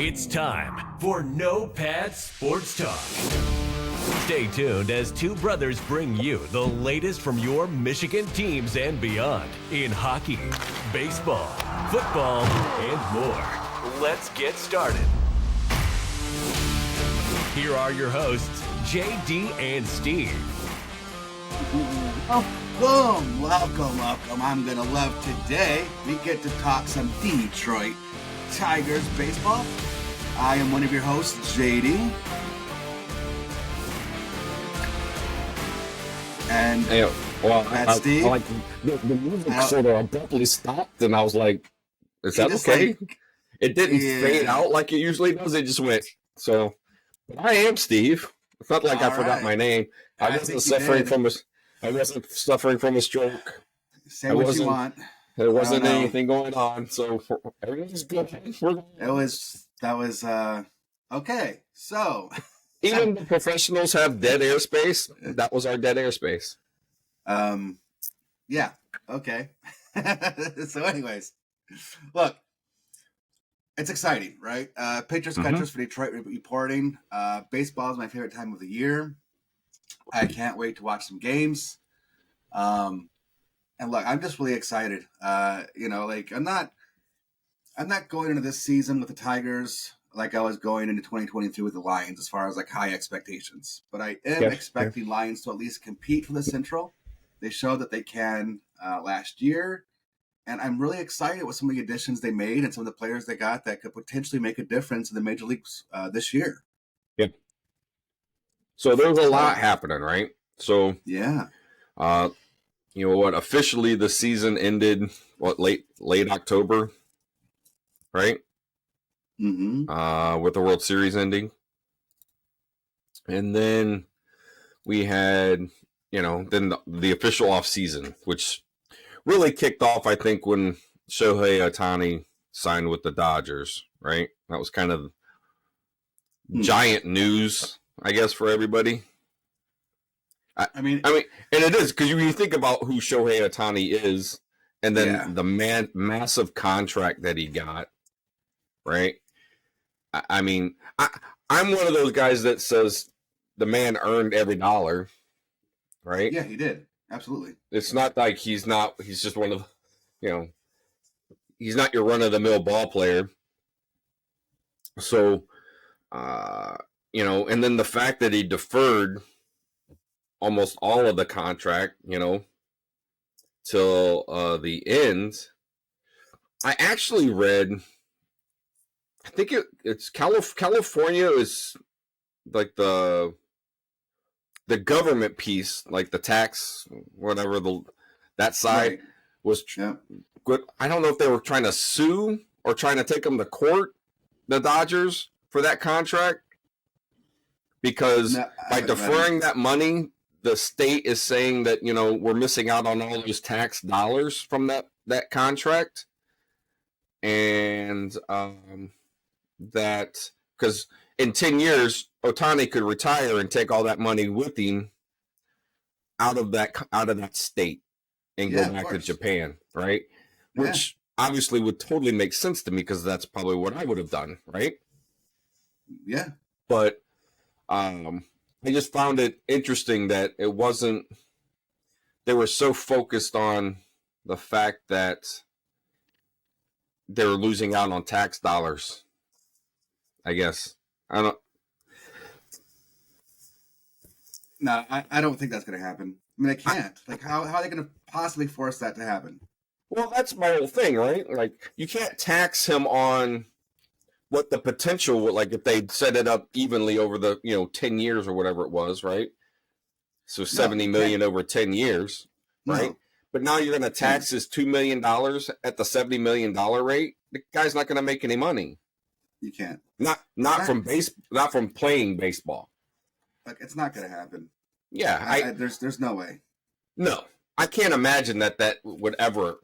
It's time for No Pad Sports Talk. Stay tuned as two brothers bring you the latest from your Michigan teams and beyond in hockey, baseball, football, and more. Let's get started. Here are your hosts, JD and Steve. Welcome. I'm going to love today. We get to talk some Detroit Tigers baseball. I am one of your hosts, JD. And that's Steve. Like the music sort of abruptly stopped, and I was like, is that okay? It didn't fade out like it usually does. It just went. So, but I am Steve. It's not like I forgot my name. I wasn't suffering from a stroke. Say what you want. There wasn't anything going on, so everything's good. That was okay. So even the professionals have dead airspace. That was our dead airspace. Yeah. Okay. So, anyways, look, it's exciting, right? Pitchers, catchers for Detroit reporting. Baseball is my favorite time of the year. I can't wait to watch some games. And look, I'm just really excited. I'm not going into this season with the Tigers like I was going into 2023 with the Lions as far as like high expectations. But I am expecting Lions to at least compete for the Central. They showed that they can last year. And I'm really excited with some of the additions they made and some of the players they got that could potentially make a difference in the major leagues this year. Yeah. So there's a lot happening, right? So yeah. You know what? Officially, the season ended late October, right? Mm-hmm. With the World Series ending, and then we had, then the official off season, which really kicked off, I think, when Shohei Ohtani signed with the Dodgers, right? That was kind of giant news, I guess, for everybody. I mean, and it is because you think about who Shohei Ohtani is, and then the massive contract that he got, right? I'm one of those guys that says the man earned every dollar, right? Yeah, he did. Absolutely. It's not like he's just one of, he's not your run of the mill ball player. So, and then the fact that he deferred almost all of the contract, till the end. I actually read, I think it's California is like the government piece, like the tax, whatever that side was good. I don't know if they were trying to sue or trying to take them to court, the Dodgers, for that contract, because by deferring that money, the state is saying that, we're missing out on all those tax dollars from that contract. And that because in 10 years, Ohtani could retire and take all that money with him out of that state and go back to Japan, right? Yeah. Which obviously would totally make sense to me because that's probably what I would have done, right? Yeah. But I just found it interesting that it wasn't, they were so focused on the fact that they were losing out on tax dollars, I guess. I don't think that's going to happen. I mean, they can't. How are they going to possibly force that to happen? Well, that's my whole thing, right? Like, you can't tax him on what the potential would, like if they set it up evenly over the 10 years or whatever it was, right? So $70 million over 10 years, right? But now you're going to tax his $2 million at the $70 million rate. The guy's not going to make any money. You can't. Not from playing baseball. Like, it's not going to happen. Yeah, there's no way. No, I can't imagine that would ever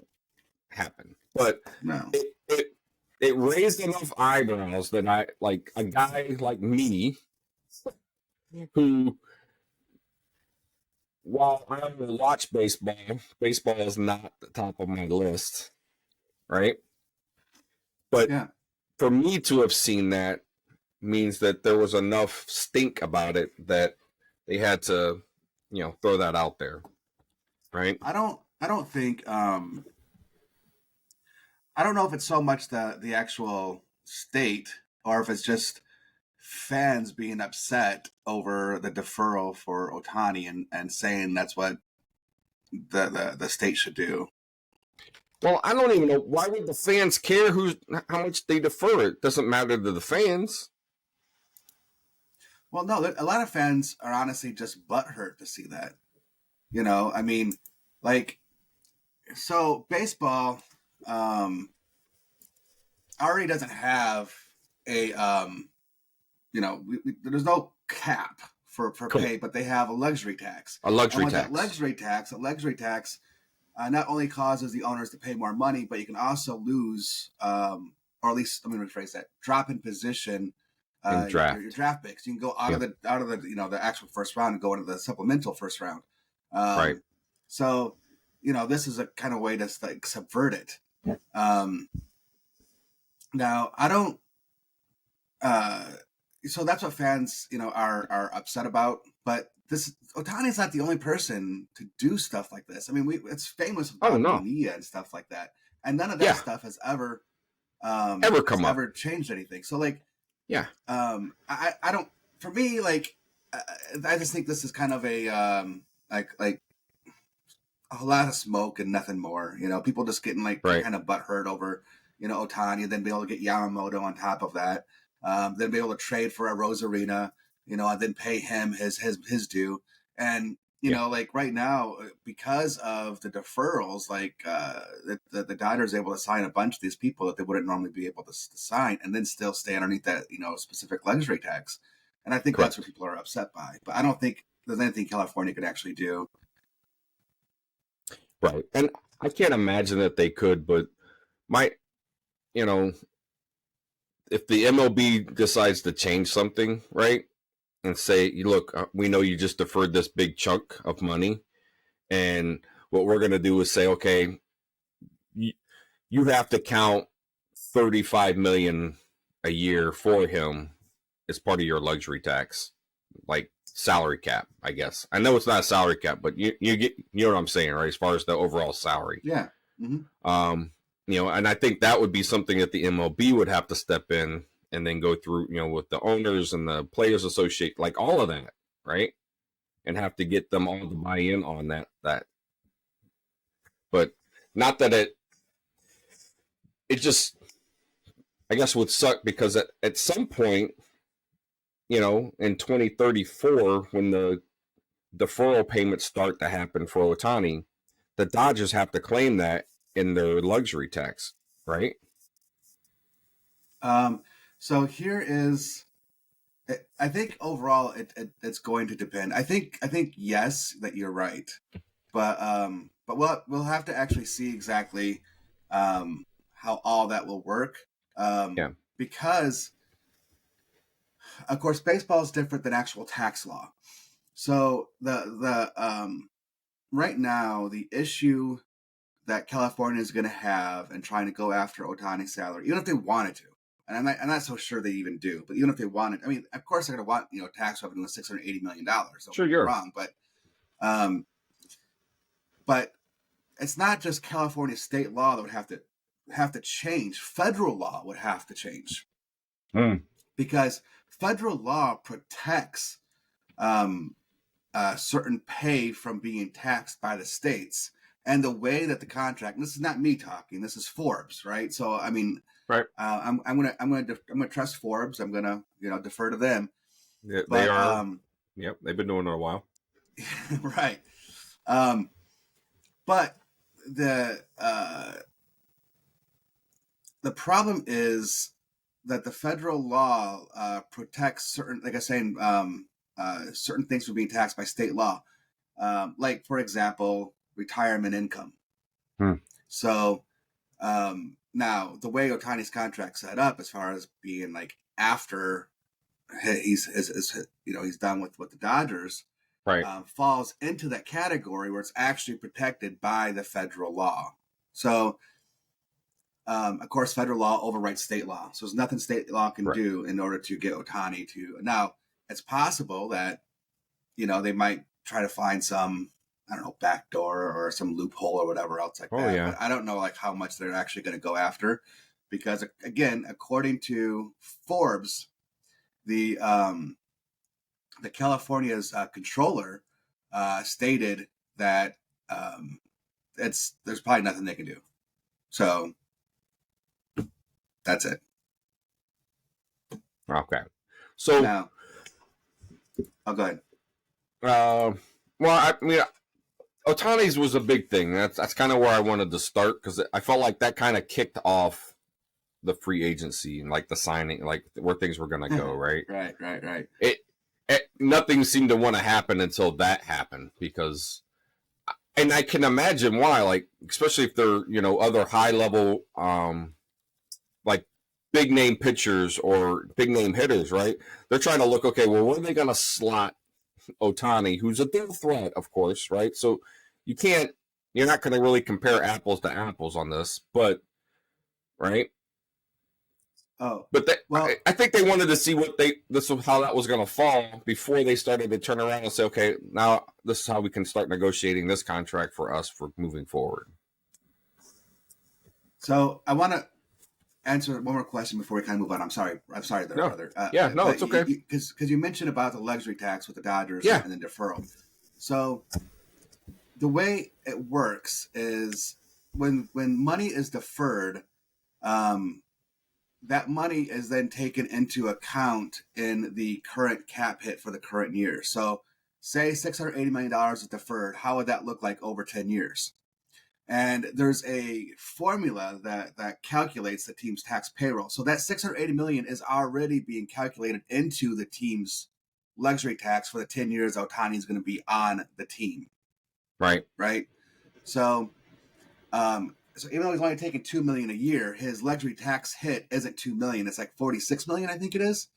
happen. But no. It raised enough eyebrows that I, like a guy like me, who, while I will watch baseball is not the top of my list, right? But for me to have seen that means that there was enough stink about it that they had to, throw that out there, right? I don't think I don't know if it's so much the actual state or if it's just fans being upset over the deferral for Ohtani and saying that's what the state should do. Well, I don't even know, why would the fans care how much they defer? It doesn't matter to the fans. Well, no, a lot of fans are honestly just butthurt to see that. I mean, like, so baseball already doesn't have a there's no cap for pay, but they have a luxury tax. A luxury tax. That luxury tax not only causes the owners to pay more money, but you can also lose, or at least let me rephrase that, drop in position in draft. Your draft picks. You can go out of the the actual first round and go into the supplemental first round. Right. So this is a kind of way to like subvert it. Now I don't. So that's what fans, are upset about. But Ohtani's not the only person to do stuff like this. I mean, it's famous about media and stuff like that, and none of that stuff has ever come up, ever changed anything. So like, I don't. For me, like, I just think this is kind of a like a lot of smoke and nothing more. People just getting like kind of butthurt over Ohtani, and then be able to get Yamamoto on top of that. Then be able to trade for a Rosarina, and then pay him his due. And, like right now, because of the deferrals, like the Dodgers are able to sign a bunch of these people that they wouldn't normally be able to sign and then still stay underneath that, specific luxury tax. And I think that's what people are upset by. But I don't think there's anything California could actually do. Right. And I can't imagine that they could, but if the MLB decides to change something, right, and say, look, we know you just deferred this big chunk of money, and what we're going to do is say, okay, you have to count $35 million a year for him as part of your luxury tax, like salary cap, I guess. I know it's not a salary cap, but you know what I'm saying, right? As far as the overall salary. Yeah. Mm-hmm. And I think that would be something that the MLB would have to step in and then go through, with the owners and the Players Association, like all of that, right? And have to get them all to buy in on that. But not that it just, I guess, would suck because at some point, in 2034, when the deferral payments start to happen for Ohtani, the Dodgers have to claim that in their luxury tax, right? So here is, I think overall it's going to depend. I think yes, that you're right, but we'll have to actually see exactly how all that will work. Because of course baseball is different than actual tax law. So the right now the issue that California is going to have and trying to go after Ohtani's salary, even if they wanted to, and I'm not so sure they even do, but even if they wanted, I mean, of course they're going to want tax revenue of $680 million. Sure, you're wrong, but it's not just California state law that would have to change. Federal law would have to change because federal law protects certain pay from being taxed by the states. And the way that the contract, and this is not me talking, this is Forbes, right? So I mean, right. I'm gonna trust Forbes. I'm gonna defer to them. Yeah, they are. Yep, they've been doing it a while. Right. But the problem is that the federal law protects certain, like I was saying, certain things from being taxed by state law. Like for example, retirement income. So now the way Ohtani's contract set up, as far as being like after he's done with the Dodgers, right, falls into that category where it's actually protected by the federal law. So of course, federal law overrides state law. So there's nothing state law can do in order to get Ohtani to. Now, it's possible that, they might try to find some, I don't know, backdoor or some loophole or whatever else like that. Yeah. But I don't know like how much they're actually going to go after, because again, according to Forbes, the California's controller stated that there's probably nothing they can do. So that's it. Okay. So now, go ahead. Well, I mean, Ohtani's was a big thing. That's kind of where I wanted to start, because I felt like that kind of kicked off the free agency and like the signing, like where things were going to go, right? Right. Nothing seemed to want to happen until that happened, and I can imagine why, like, especially if they're, other high level, like big name pitchers or big name hitters, right? They're trying to look, okay, well, where are they going to slot Ohtani, who's a dual threat, of course, right? So you're not going to really compare apples to apples on this, but right. Oh, but I think they wanted to see how that was going to fall before they started to turn around and say, okay, now this is how we can start negotiating this contract for us for moving forward. So I want to answer one more question before we kind of move on. I'm sorry there, brother. It's okay. Because you mentioned about the luxury tax with the Dodgers and the deferral. So the way it works is when money is deferred, that money is then taken into account in the current cap hit for the current year. So say $680 million is deferred. How would that look like over 10 years? And there's a formula that calculates the team's tax payroll. So that $680 million is already being calculated into the team's luxury tax for the 10 years Ohtani is going to be on the team. Right. So, so even though he's only taking $2 million a year, his luxury tax hit isn't $2 million. It's like $46 million, I think it is.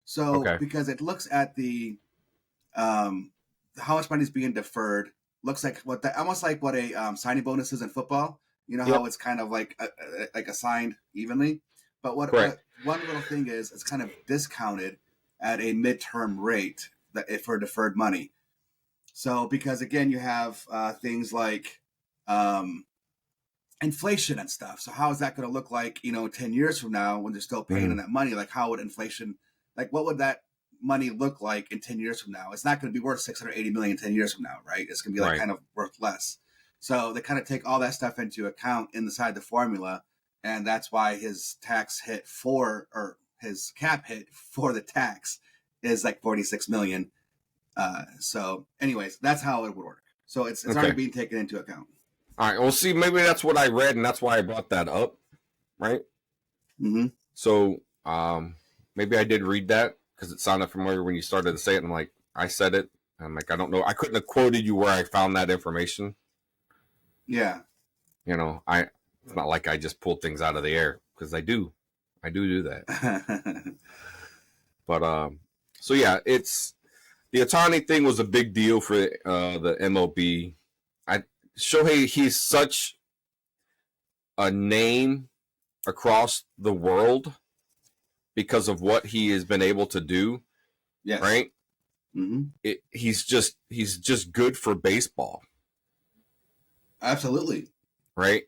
So because it looks at the how much money is being deferred. Looks like almost like what a signing bonus is in football. How it's kind of like assigned evenly. But what one little thing is, it's kind of discounted at a midterm rate for deferred money. So because again, you have things like inflation and stuff. So how is that going to look like 10 years from now when they're still paying on that money? Like how would inflation, like what would that money look like in 10 years from now? It's not going to be worth $680 million 10 years from now, right? It's going to be kind of worth less. So they kind of take all that stuff into account inside the formula, and that's why his tax hit or his cap hit for the tax is like $46 million. So anyways, that's how it would work. So it's already being taken into account. All right. Well, see, maybe that's what I read, and that's why I brought that up, right? Mm-hmm. So maybe I did read that, because it sounded familiar when you started to say it. And I'm like, I said it. I'm like, I don't know. I couldn't have quoted you where I found that information. Yeah. It's not like I just pulled things out of the air, because I do that. But so yeah, it's the Ohtani thing was a big deal for the MLB. Shohei, he's such a name across the world because of what he has been able to do. Yes. Right. Mm-hmm. He's just good for baseball. Absolutely. Right.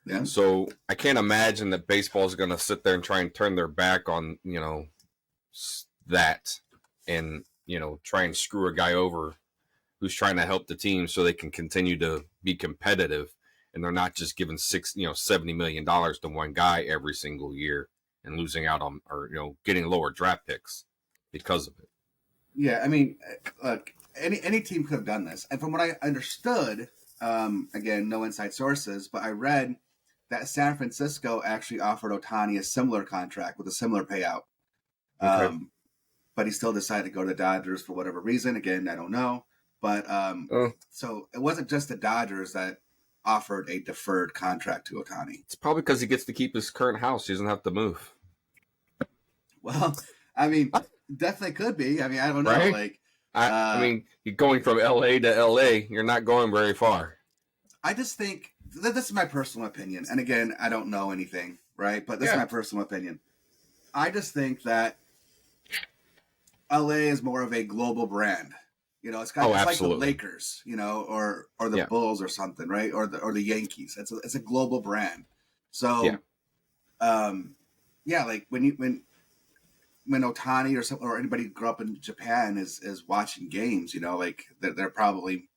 Yeah. So I can't imagine that baseball is going to sit there and try and turn their back on, that and, try and screw a guy over who's trying to help the team so they can continue to be competitive, and they're not just giving $70 million to one guy every single year and losing out on, or, getting lower draft picks because of it. Yeah. I mean, look, any team could have done this. And from what I understood, again, no inside sources, but I read that San Francisco actually offered Ohtani a similar contract with a similar payout. Okay. But he still decided to go to the Dodgers for whatever reason. Again, I don't know. But so it wasn't just the Dodgers that offered a deferred contract to Ohtani. It's probably because he gets to keep his current house. He doesn't have to move. Well, I mean, definitely could be. I mean, I don't know. Right? Like, I mean, you're going from LA to LA. You're not going very far. I just think this is my personal opinion. And again, I don't know anything, right? But this is my personal opinion. I just think that LA is more of a global brand. It's like the Lakers, or the Bulls or something, right? Or the Yankees. It's a global brand. So, like when Ohtani or anybody who grew up in Japan is watching games, like they're probably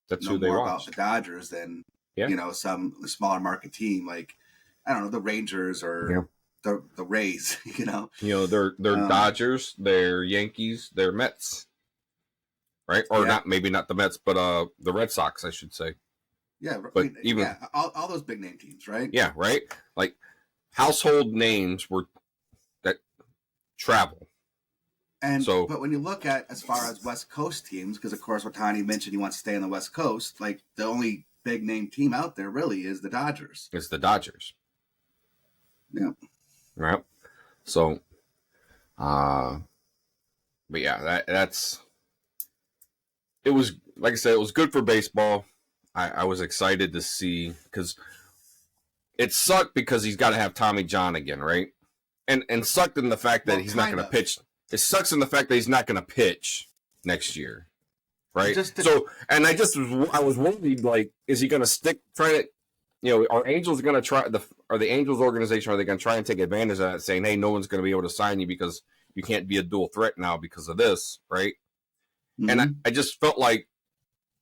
that's know who they more watch. about the Dodgers than some smaller market team like I don't know the Rangers or the Rays. They're Dodgers, they're Yankees, they're Mets. Right, or maybe not the Mets, but the Red Sox, I should say. Yeah, but all those big name teams, right? Yeah, right. Like household names that travel. And but when you look at as far as West Coast teams, because of course Ohtani mentioned he wants to stay on the West Coast, like the only big name team out there really is the Dodgers. It's the Dodgers. Yeah. Right. So, but yeah, that's. It was, like I said, it was good for baseball. I was excited to see because it sucked because he's got to have Tommy John again, right? And sucked in the fact that he's not going to pitch. It sucks in the fact that he's not going to pitch next year, right? I was worried, like, is he going to stick trying to, are Angels going to try are the Angels organization, are they going to try and take advantage of that, saying, hey, no one's going to be able to sign you because you can't be a dual threat now because of this, right? Mm-hmm. And I just felt like,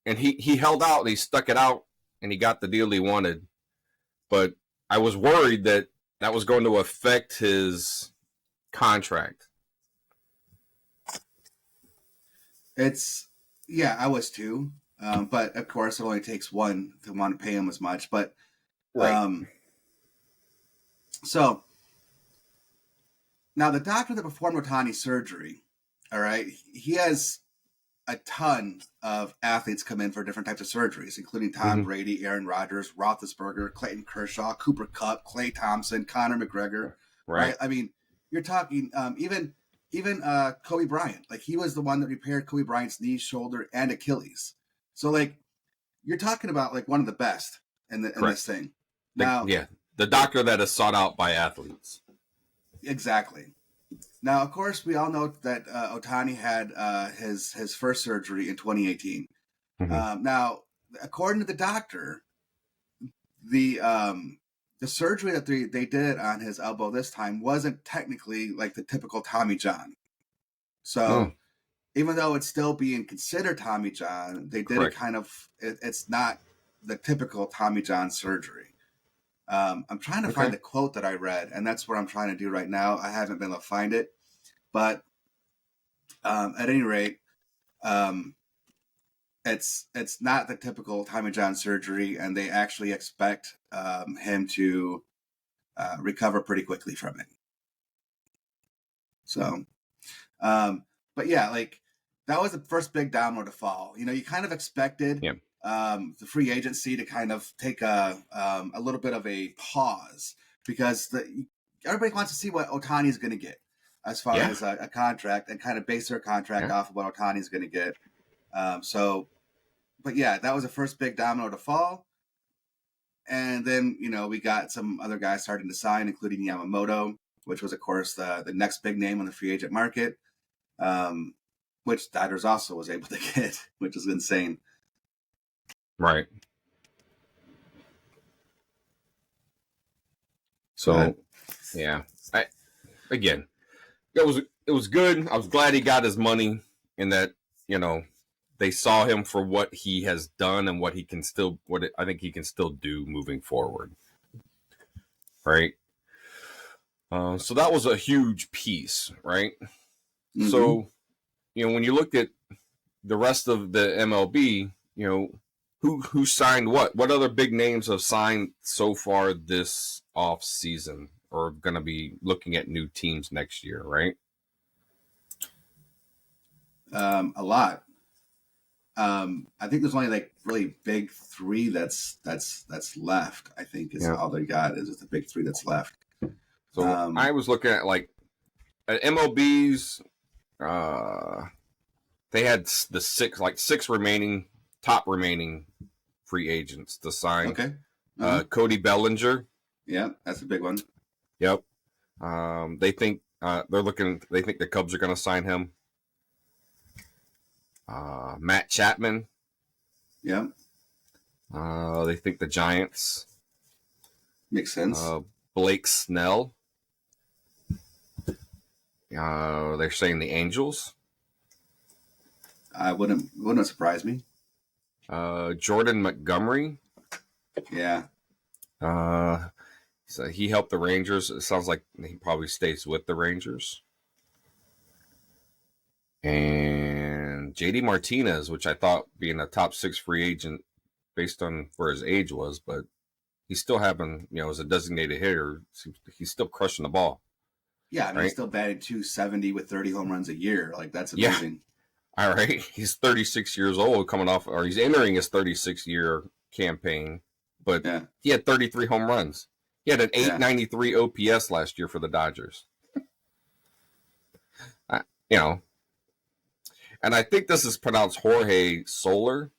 and he held out and he stuck it out and he got the deal he wanted. But I was worried that was going to affect his contract. I was too. But of course it only takes one to want to pay him as much. But, so now the doctor that performed Ohtani's surgery, all right, he has a ton of athletes come in for different types of surgeries, including Tom Brady, Aaron Rodgers, Roethlisberger, Clayton Kershaw, Cooper Kupp, Klay Thompson, Conor McGregor. Right? I mean, you're talking even Kobe Bryant. Like he was the one that repaired Kobe Bryant's knee, shoulder, and Achilles. So like you're talking about like one of the best in this thing. The doctor that is sought out by athletes. Exactly. Now, of course, we all know that Ohtani had his first surgery in 2018. Mm-hmm. Now, according to the doctor, the surgery that they did on his elbow this time wasn't technically like the typical Tommy John. So, even though it's still being considered Tommy John, they did it kind of. It's not the typical Tommy John surgery. I'm trying to find the quote that I read, and that's what I'm trying to do right now. I haven't been able to find it, but at any rate, it's not the typical Tommy John surgery, and they actually expect him to recover pretty quickly from it. So, but yeah, like that was the first big domino to fall. You kind of expected. Yeah. The free agency to kind of take a little bit of a pause because everybody wants to see what Ohtani is going to get as far as a contract and kind of base their contract off of what Ohtani is going to get. But yeah, that was the first big domino to fall. And then, we got some other guys starting to sign, including Yamamoto, which was, of course, the next big name on the free agent market, which Dodgers also was able to get, which is insane. Right. So, it was good. I was glad he got his money and that, they saw him for what he has done and what I think he can still do moving forward. Right. So that was a huge piece, right? Mm-hmm. So, when you look at the rest of the MLB, who signed what? What other big names have signed so far this off season or going to be looking at new teams next year, right? A lot. I think there's only like really big three that's left. I think is all they got is the big three that's left. So I was looking at like at MLB's. They had the six remaining top remaining free agents to sign. Okay. Cody Bellinger. Yeah, that's a big one. Yep. They think They think the Cubs are going to sign him. Matt Chapman. Yeah. They think the Giants. Makes sense. Blake Snell. They're saying the Angels. Wouldn't surprise me. Jordan Montgomery. Yeah. So he helped the Rangers. It sounds like he probably stays with the Rangers. And JD Martinez, which I thought being a top 6 free agent based on where his age was, but he's still having, as a designated hitter, he's still crushing the ball. Yeah, I mean, he's still batting .270 with 30 home runs a year. Like, that's amazing. Yeah. All right. He's 36 years old or he's entering his 36-year campaign, but he had 33 home runs. He had an 893 OPS last year for the Dodgers. And I think this is pronounced Jorge Soler,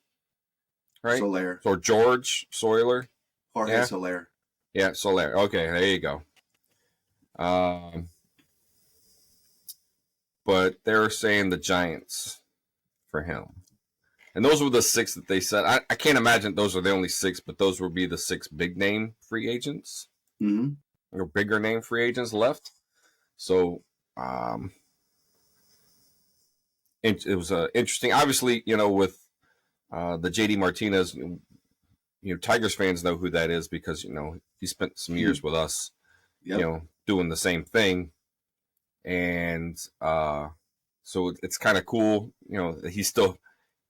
right? Soler. Or George Soler. Jorge Soler. Yeah, Soler. Okay, there you go. But they're saying the Giants for him. And those were the 6 that they said. I can't imagine those are the only 6, but those would be the 6 big name free agents. Mm-hmm. Or bigger name free agents left. So it was interesting. Obviously, with the JD Martinez, Tigers fans know who that is because, he spent some years with us, doing the same thing. And so it's kind of cool, that he's still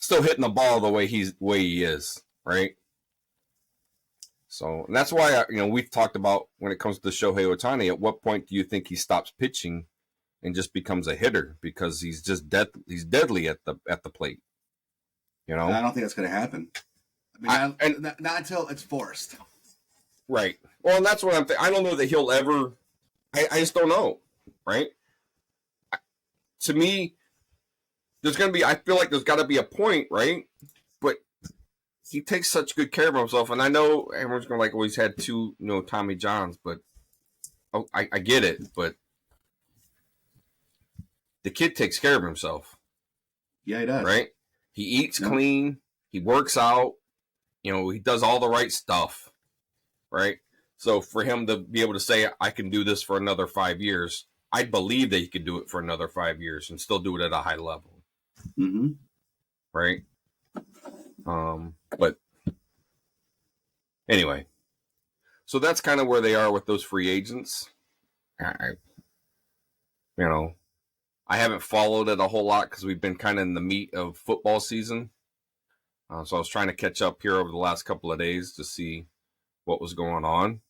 hitting the ball the way he is, right? So and that's why we've talked about when it comes to Shohei Ohtani. At what point do you think he stops pitching and just becomes a hitter because he's just he's deadly at the plate? I don't think that's going to happen. I mean, not until it's forced. Right. Well, and that's what I'm thinking. I don't know that he'll ever. I just don't know. Right. To me, there's going to be. I feel like there's got to be a point, right? But he takes such good care of himself, and I know everyone's going to he's had 2, Tommy Johns, but I get it, but the kid takes care of himself. Yeah, he does. Right? He eats clean. He works out. He does all the right stuff. Right? So for him to be able to say, I can do this for another 5 years, I believe that he could do it for another 5 years and still do it at a high level. Mm-hmm. Right? But anyway, so that's kind of where they are with those free agents. I haven't followed it a whole lot because we've been kind of in the meat of football season. So I was trying to catch up here over the last couple of days to see what was going on.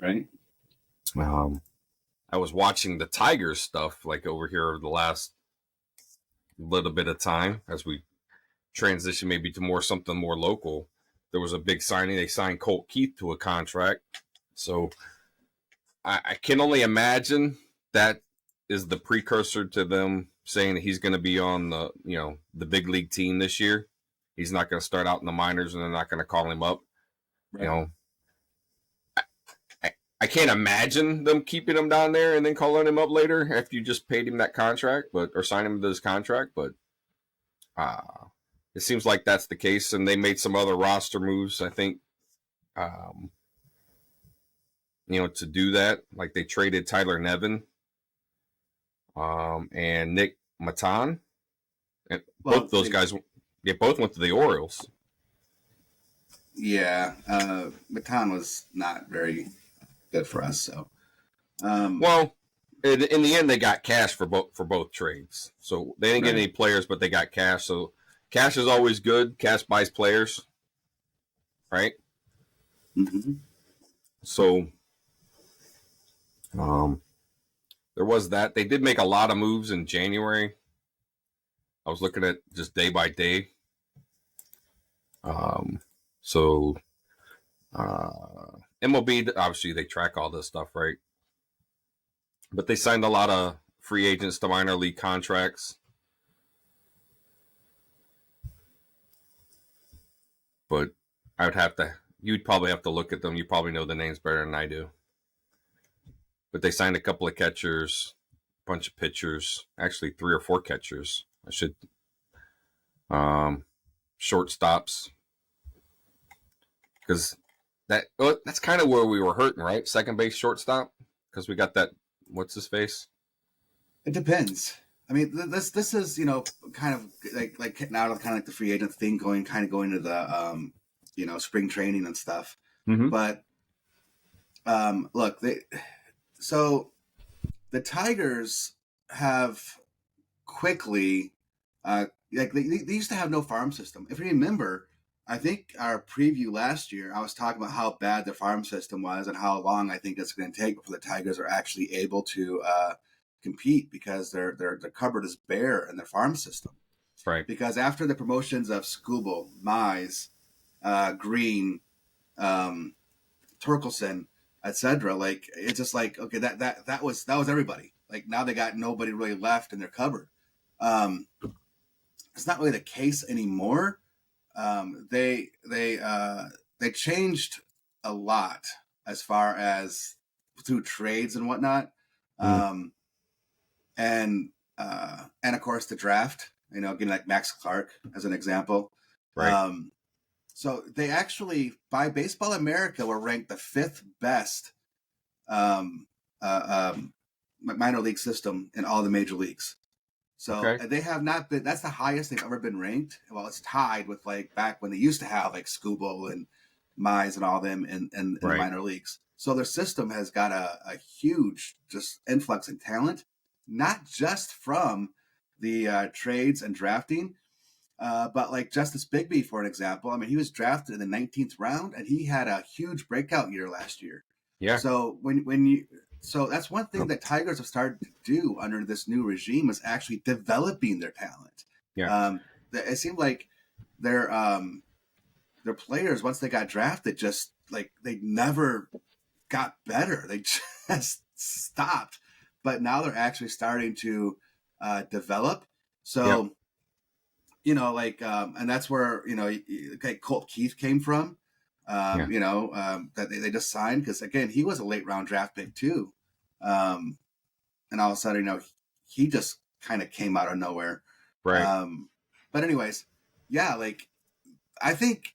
Right. I was watching the Tigers stuff over here over the last little bit of time as we transition maybe to something more local. There was a big signing. They signed Colt Keith to a contract. So I can only imagine that is the precursor to them saying that he's going to be on the big league team this year. He's not going to start out in the minors and they're not going to call him up. Right. I can't imagine them keeping him down there and then calling him up later after you just paid him that contract, or sign him to this contract. But it seems like that's the case, and they made some other roster moves, I think, to do that. Like they traded Tyler Nevin and Nick Matan. And both those guys, they both went to the Orioles. Yeah, Matan was not very good for us. So, well, in the end, they got cash for both trades. So they didn't get any players, but they got cash. So cash is always good. Cash buys players, right? Mm-hmm. So, there was that. They did make a lot of moves in January. I was looking at just day by day. So, MLB, obviously they track all this stuff, right? But they signed a lot of free agents to minor league contracts. But I would have to you'd probably have to look at them. You probably know the names better than I do. But they signed a couple of catchers, a bunch of pitchers, actually 3 or 4 catchers. Shortstops. Because that's kind of where we were hurting, right? Second base, shortstop, because we got that. What's his face? It depends. I mean, this is kind of like now kind of like the free agent thing going to the spring training and stuff. Mm-hmm. But look, so the Tigers have quickly they used to have no farm system. If you remember, I think our preview last year, I was talking about how bad the farm system was and how long I think it's going to take before the Tigers are actually able to compete because their cupboard is bare in their farm system. Right. Because after the promotions of Skubal, Mize, Green, Torkelson, etc., like it's just like okay, that was everybody. Like now they got nobody really left in their cupboard. It's not really the case anymore. They changed a lot as far as through trades and whatnot, and of course the draft. Getting like Max Clark as an example. Right. So they actually, by Baseball America, were ranked the 5th best minor league system in all the major leagues. So they have not been. That's the highest they've ever been ranked. Well, it's tied with like back when they used to have like Skubal and Mize and all them in the minor leagues. So their system has got a huge just influx in talent, not just from the trades and drafting, but like Justice Bigby, for an example. I mean, he was drafted in the 19th round, and he had a huge breakout year last year. Yeah. So So that's one thing that Tigers have started to do under this new regime is actually developing their talent. Yeah. It seemed like their players, once they got drafted, just like they never got better. They just stopped. But now they're actually starting to develop. So, and that's where, Colt Keith came from. That they just signed because again he was a late round draft pick too, and all of a sudden he just kind of came out of nowhere, right? But anyways, yeah, like I think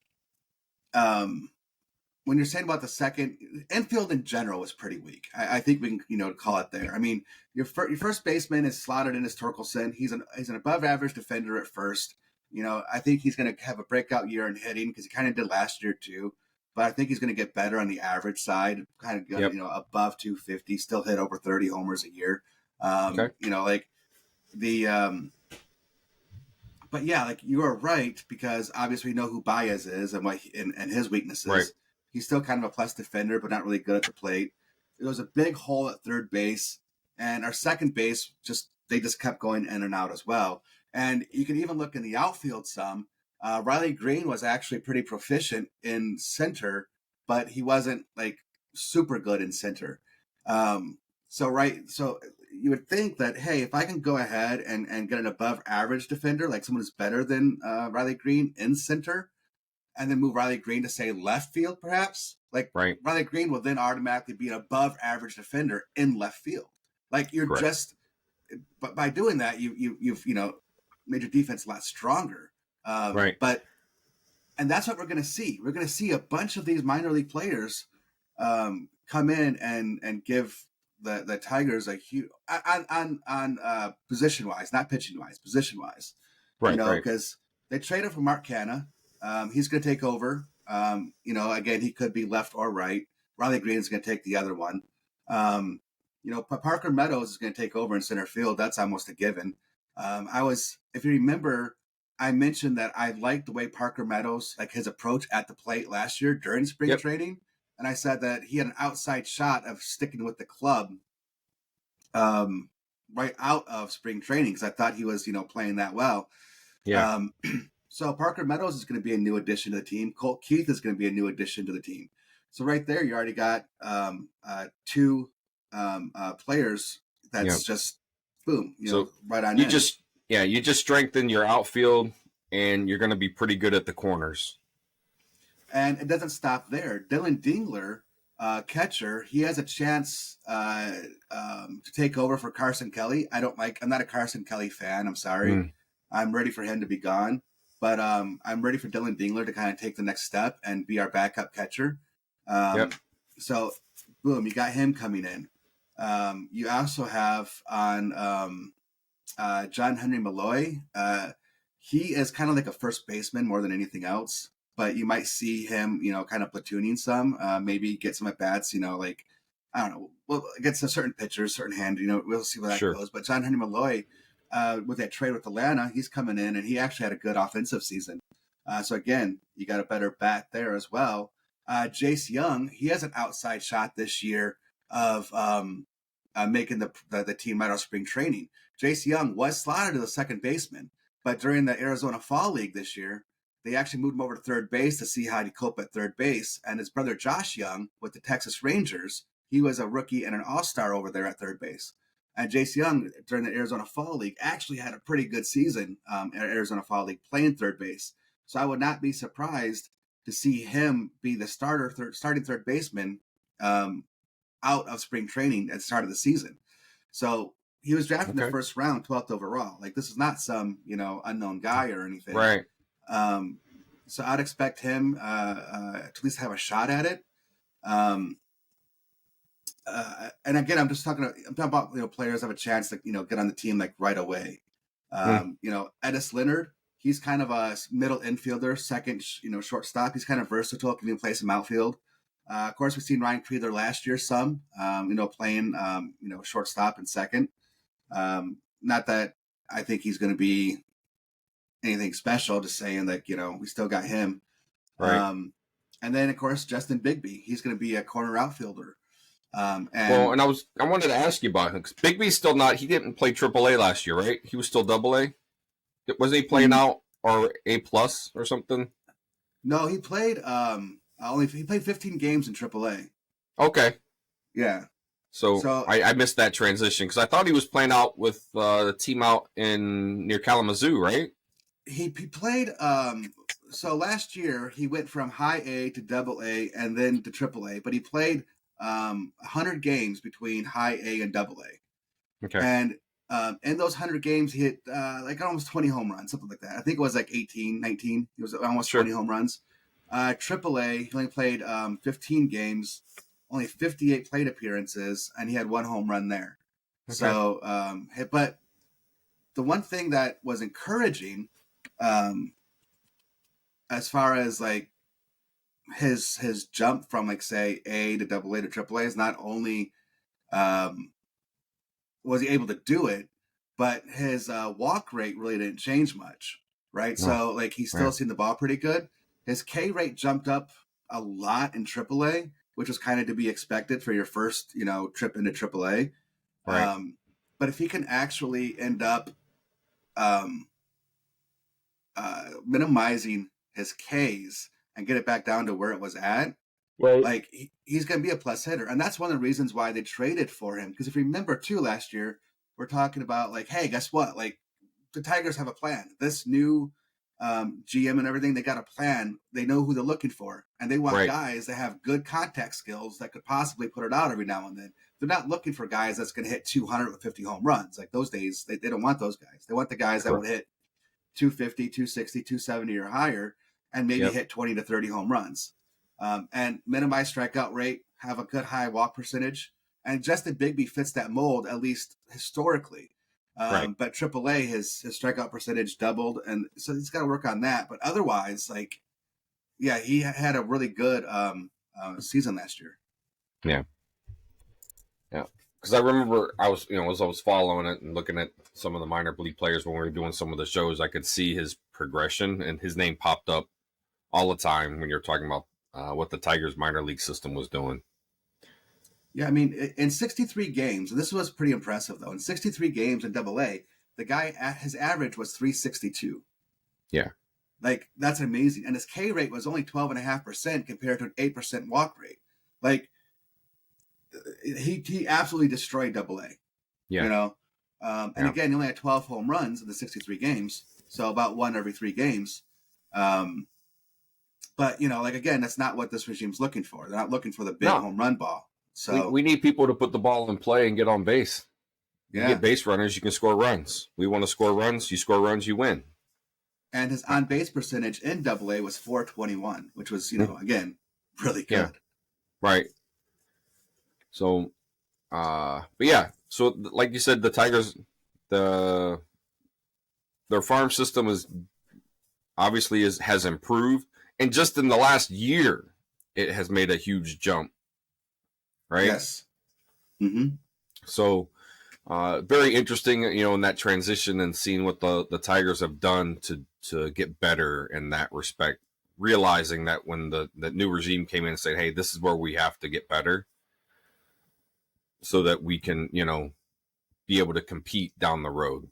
when you're saying about the second infield in general was pretty weak, I think we can call it there. I mean your first baseman is slotted in as Torkelson. He's an above average defender at first. I think he's going to have a breakout year in hitting because he kind of did last year too. But I think he's going to get better on the average side, kind of above 250, still hit over 30 homers a year. But yeah, like you are right because obviously we know who Baez is and what and his weaknesses. Right. He's still kind of a plus defender, but not really good at the plate. There was a big hole at third base, and our second base they just kept going in and out as well. And you can even look in the outfield some. Riley Green was actually pretty proficient in center, but he wasn't like super good in center. So you would think that, hey, if I can go ahead and get an above average defender, like someone who's better than Riley Green in center, and then move Riley Green to say left field, perhaps, like Riley Green will then automatically be an above average defender in left field. Like you're but by doing that, you've made your defense a lot stronger. And that's what we're going to see. We're going to see a bunch of these minor league players come in and give the Tigers a huge on position wise, not pitching wise, position wise. Because they traded for Mark Canha. He's going to take over. Again, he could be left or right. Riley Green is going to take the other one. Parker Meadows is going to take over in center field. That's almost a given. If you remember, I mentioned that I liked the way Parker Meadows, like his approach at the plate last year during spring training. And I said that he had an outside shot of sticking with the club right out of spring training because I thought he was, playing that well. Yeah. So Parker Meadows is going to be a new addition to the team. Colt Keith is going to be a new addition to the team. So right there, you already got two players that's just boom, right on. You just strengthen your outfield, and you're going to be pretty good at the corners. And it doesn't stop there. Dylan Dingler, catcher, he has a chance to take over for Carson Kelly. I'm not a Carson Kelly fan. I'm sorry. I'm ready for him to be gone. But I'm ready for Dylan Dingler to kind of take the next step and be our backup catcher. So, boom, you got him coming in. You also have on John Henry Malloy. He is kind of like a first baseman more than anything else. But you might see him, kind of platooning some, maybe get some at bats, like, I don't know, well, against a certain pitcher, certain hand, we'll see where that goes. But John Henry Malloy, with that trade with Atlanta, he's coming in and he actually had a good offensive season. So again, you got a better bat there as well. Jace Young, he has an outside shot this year of making the team right out of spring training. Jace Young was slotted to the second baseman, but during the Arizona Fall League this year, they actually moved him over to third base to see how he'd cope at third base. And his brother Josh Young with the Texas Rangers, he was a rookie and an all-star over there at third base. And Jace Young, during the Arizona Fall League, actually had a pretty good season at Arizona Fall League playing third base. So I would not be surprised to see him be the starting third baseman out of spring training at the start of the season. So he was drafted in the first round, 12th overall. Like, this is not some, unknown guy or anything. Right. So I'd expect him to at least have a shot at it. And again, I'm talking about players have a chance to get on the team like right away. Edis Leonard, he's kind of a middle infielder, second shortstop. He's kind of versatile, can even play some outfield. Of course, we've seen Ryan Creedler last year some, playing shortstop and second. Not that I think he's going to be anything special, just saying that we still got him. Right. And then of course Justin Bigby, he's going to be a corner outfielder. I wanted to ask you about him because Bigby's still not. He didn't play AAA last year, right? He was still AA. Was he playing out or A+ or something? No, he played. He played 15 games in AAA. Okay. Yeah. So I missed that transition because I thought he was playing out with the team out near Kalamazoo, right? He played. So last year he went from high A to AA and then to AAA, but he played 100 games between high A and AA. Okay. And in those 100 games, he hit like almost 20 home runs, something like that. I think it was like 18, 19. It was almost 20 home runs. AAA, he only played 15 games, only 58 plate appearances, and he had one home run there. Okay. So, but the one thing that was encouraging, as far as like his jump from like say A to AA to AAA is not only was he able to do it, but his walk rate really didn't change much, right? No. So like he's still seeing the ball pretty good. His K rate jumped up a lot in AAA, which was kind of to be expected for your first trip into AAA. Right. But if he can actually end up minimizing his Ks and get it back down to where it was at, right, like he's going to be a plus hitter. And that's one of the reasons why they traded for him. Because if you remember too, last year, we're talking about like, hey, guess what? Like the Tigers have a plan. This new GM and everything, they got a plan. They know who they're looking for. And they want guys that have good contact skills that could possibly put it out every now and then. They're not looking for guys that's going to hit 250 home runs. Like those days, they don't want those guys. They want the guys that would hit 250, 260, 270 or higher and maybe hit 20 to 30 home runs. And minimize strikeout rate, have a good high walk percentage. And Justin Bigby fits that mold, at least historically. But AAA, his strikeout percentage doubled. And so he's got to work on that. But otherwise, like, yeah, he had a really good season last year. Yeah. Yeah. Because I remember as I was following it and looking at some of the minor league players when we were doing some of the shows, I could see his progression and his name popped up all the time when you're talking about what the Tigers minor league system was doing. Yeah, I mean, in 63 games, and this was pretty impressive, though. In 63 games in AA, the guy, his average was 362. Yeah. Like, that's amazing. And his K rate was only 12.5% compared to an 8% walk rate. Like, he absolutely destroyed AA. Yeah. And again, he only had 12 home runs in the 63 games, so about one every 3 games. But, like, again, that's not what this regime's looking for. They're not looking for the big No. home run ball. So we need people to put the ball in play and get on base. You yeah. get base runners, you can score runs. We want to score runs. You score runs, you win. And his on-base percentage in Double-A was .421, which was, again, really good. Yeah. Right. So, but yeah. So, like you said, the Tigers, their farm system is obviously has improved, and just in the last year, it has made a huge jump. Right. Yes. Mm-hmm. So, very interesting, in that transition and seeing what the Tigers have done to get better in that respect. Realizing that when the new regime came in and said, "Hey, this is where we have to get better, so that we can, be able to compete down the road."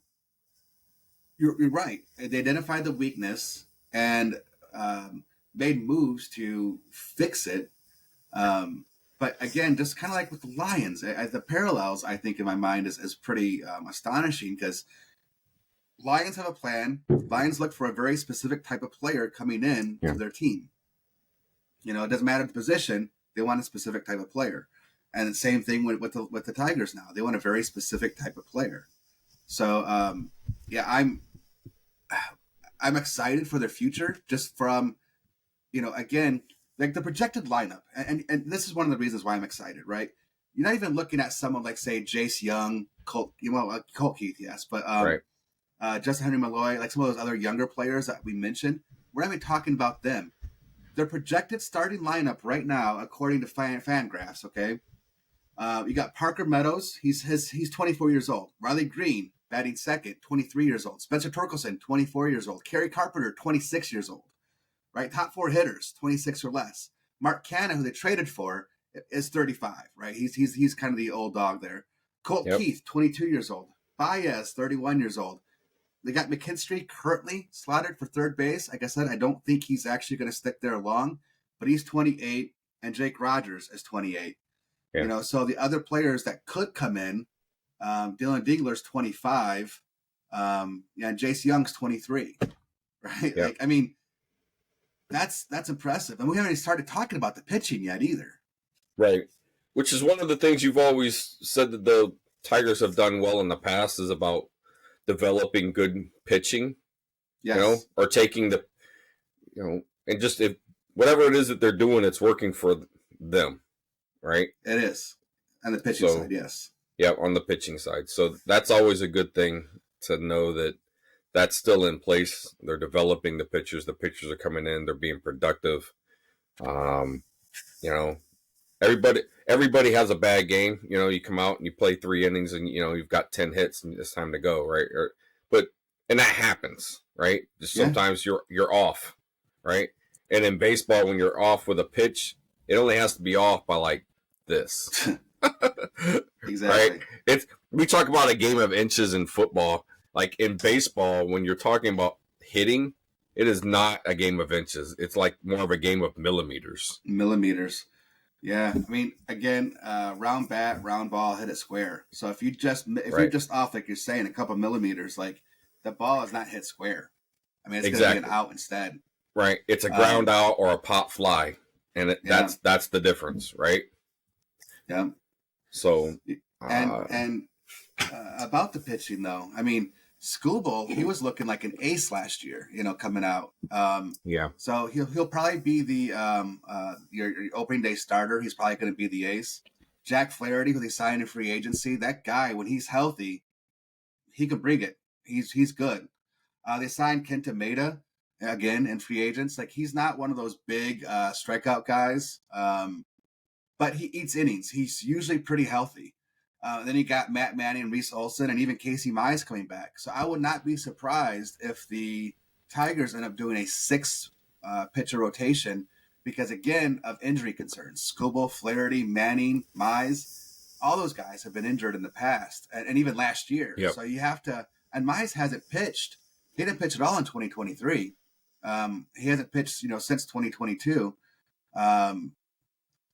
You're right. They identified the weakness and made moves to fix it. But again, just kind of like with the Lions, the parallels, I think, in my mind is pretty astonishing, because Lions have a plan. Lions look for a very specific type of player coming in to their team. It doesn't matter the position. They want a specific type of player. And the same thing with the Tigers now. They want a very specific type of player. So, I'm excited for their future, just from, again, like the projected lineup. And this is one of the reasons why I'm excited, right? You're not even looking at someone like, say, Jace Young, Colt Keith, yes, but Right. Justin Henry Malloy, like some of those other younger players that we mentioned. We're not even talking about them. Their projected starting lineup right now, according to Fangraphs, okay? You got Parker Meadows. He's 24 years old. Riley Green, batting second, 23 years old. Spencer Torkelson, 24 years old. Kerry Carpenter, 26 years old. Right? Top four hitters, 26 or less. Mark Canha, who they traded for, is 35, right? He's kind of the old dog there. Colt Keith, 22 years old. Baez, 31 years old. They got McKinstry currently slotted for third base. Like I said, I don't think he's actually going to stick there long, but he's 28, and Jake Rogers is 28. Yeah. So the other players that could come in, Dylan Dingler's 25, and Jace Young's 23, right? Yeah. Like, I mean, that's impressive. And we haven't even started talking about the pitching yet either. Right. Which is one of the things you've always said that the Tigers have done well in the past, is about developing good pitching, Yes. or taking the, and just if whatever it is that they're doing, it's working for them, right? It is. On the pitching side, yes. Yeah, on the pitching side. So that's always a good thing to know, that that's still in place. They're developing the pitchers. The pitchers are coming in. They're being productive. Everybody has a bad game. You come out and you play 3 innings and, you've got 10 hits and it's time to go, right? And that happens, right? Just sometimes you're off, right? And in baseball, when you're off with a pitch, it only has to be off by like this. Exactly. Right? We talk about a game of inches in football. Like in baseball, when you're talking about hitting, it is not a game of inches. It's like more of a game of millimeters. Millimeters. Yeah. I mean, again, round bat, round ball, hit it square. So if you're just off, like you're saying, a couple millimeters, like the ball is not hit square. I mean, it's going to be an out instead. Right. It's a ground out or a pop fly. And that's the difference, right? Yeah. So, and about the pitching though, I mean, Skubal, he was looking like an ace last year, coming out. So he'll probably be the your opening day starter. He's probably going to be the ace. Jack Flaherty, who they signed in free agency, that guy, when he's healthy, he can bring it. He's good. They signed Kenta Maeda again in free agents. Like, he's not one of those big strikeout guys, but he eats innings. He's usually pretty healthy. Then you got Matt Manning, Reese Olson, and even Casey Mize coming back. So I would not be surprised if the Tigers end up doing a 6 pitcher rotation because, again, of injury concerns. Skubal, Flaherty, Manning, Mize, all those guys have been injured in the past, and even last year. Yep. So you have to – and Mize hasn't pitched. He didn't pitch at all in 2023. He hasn't pitched, since 2022.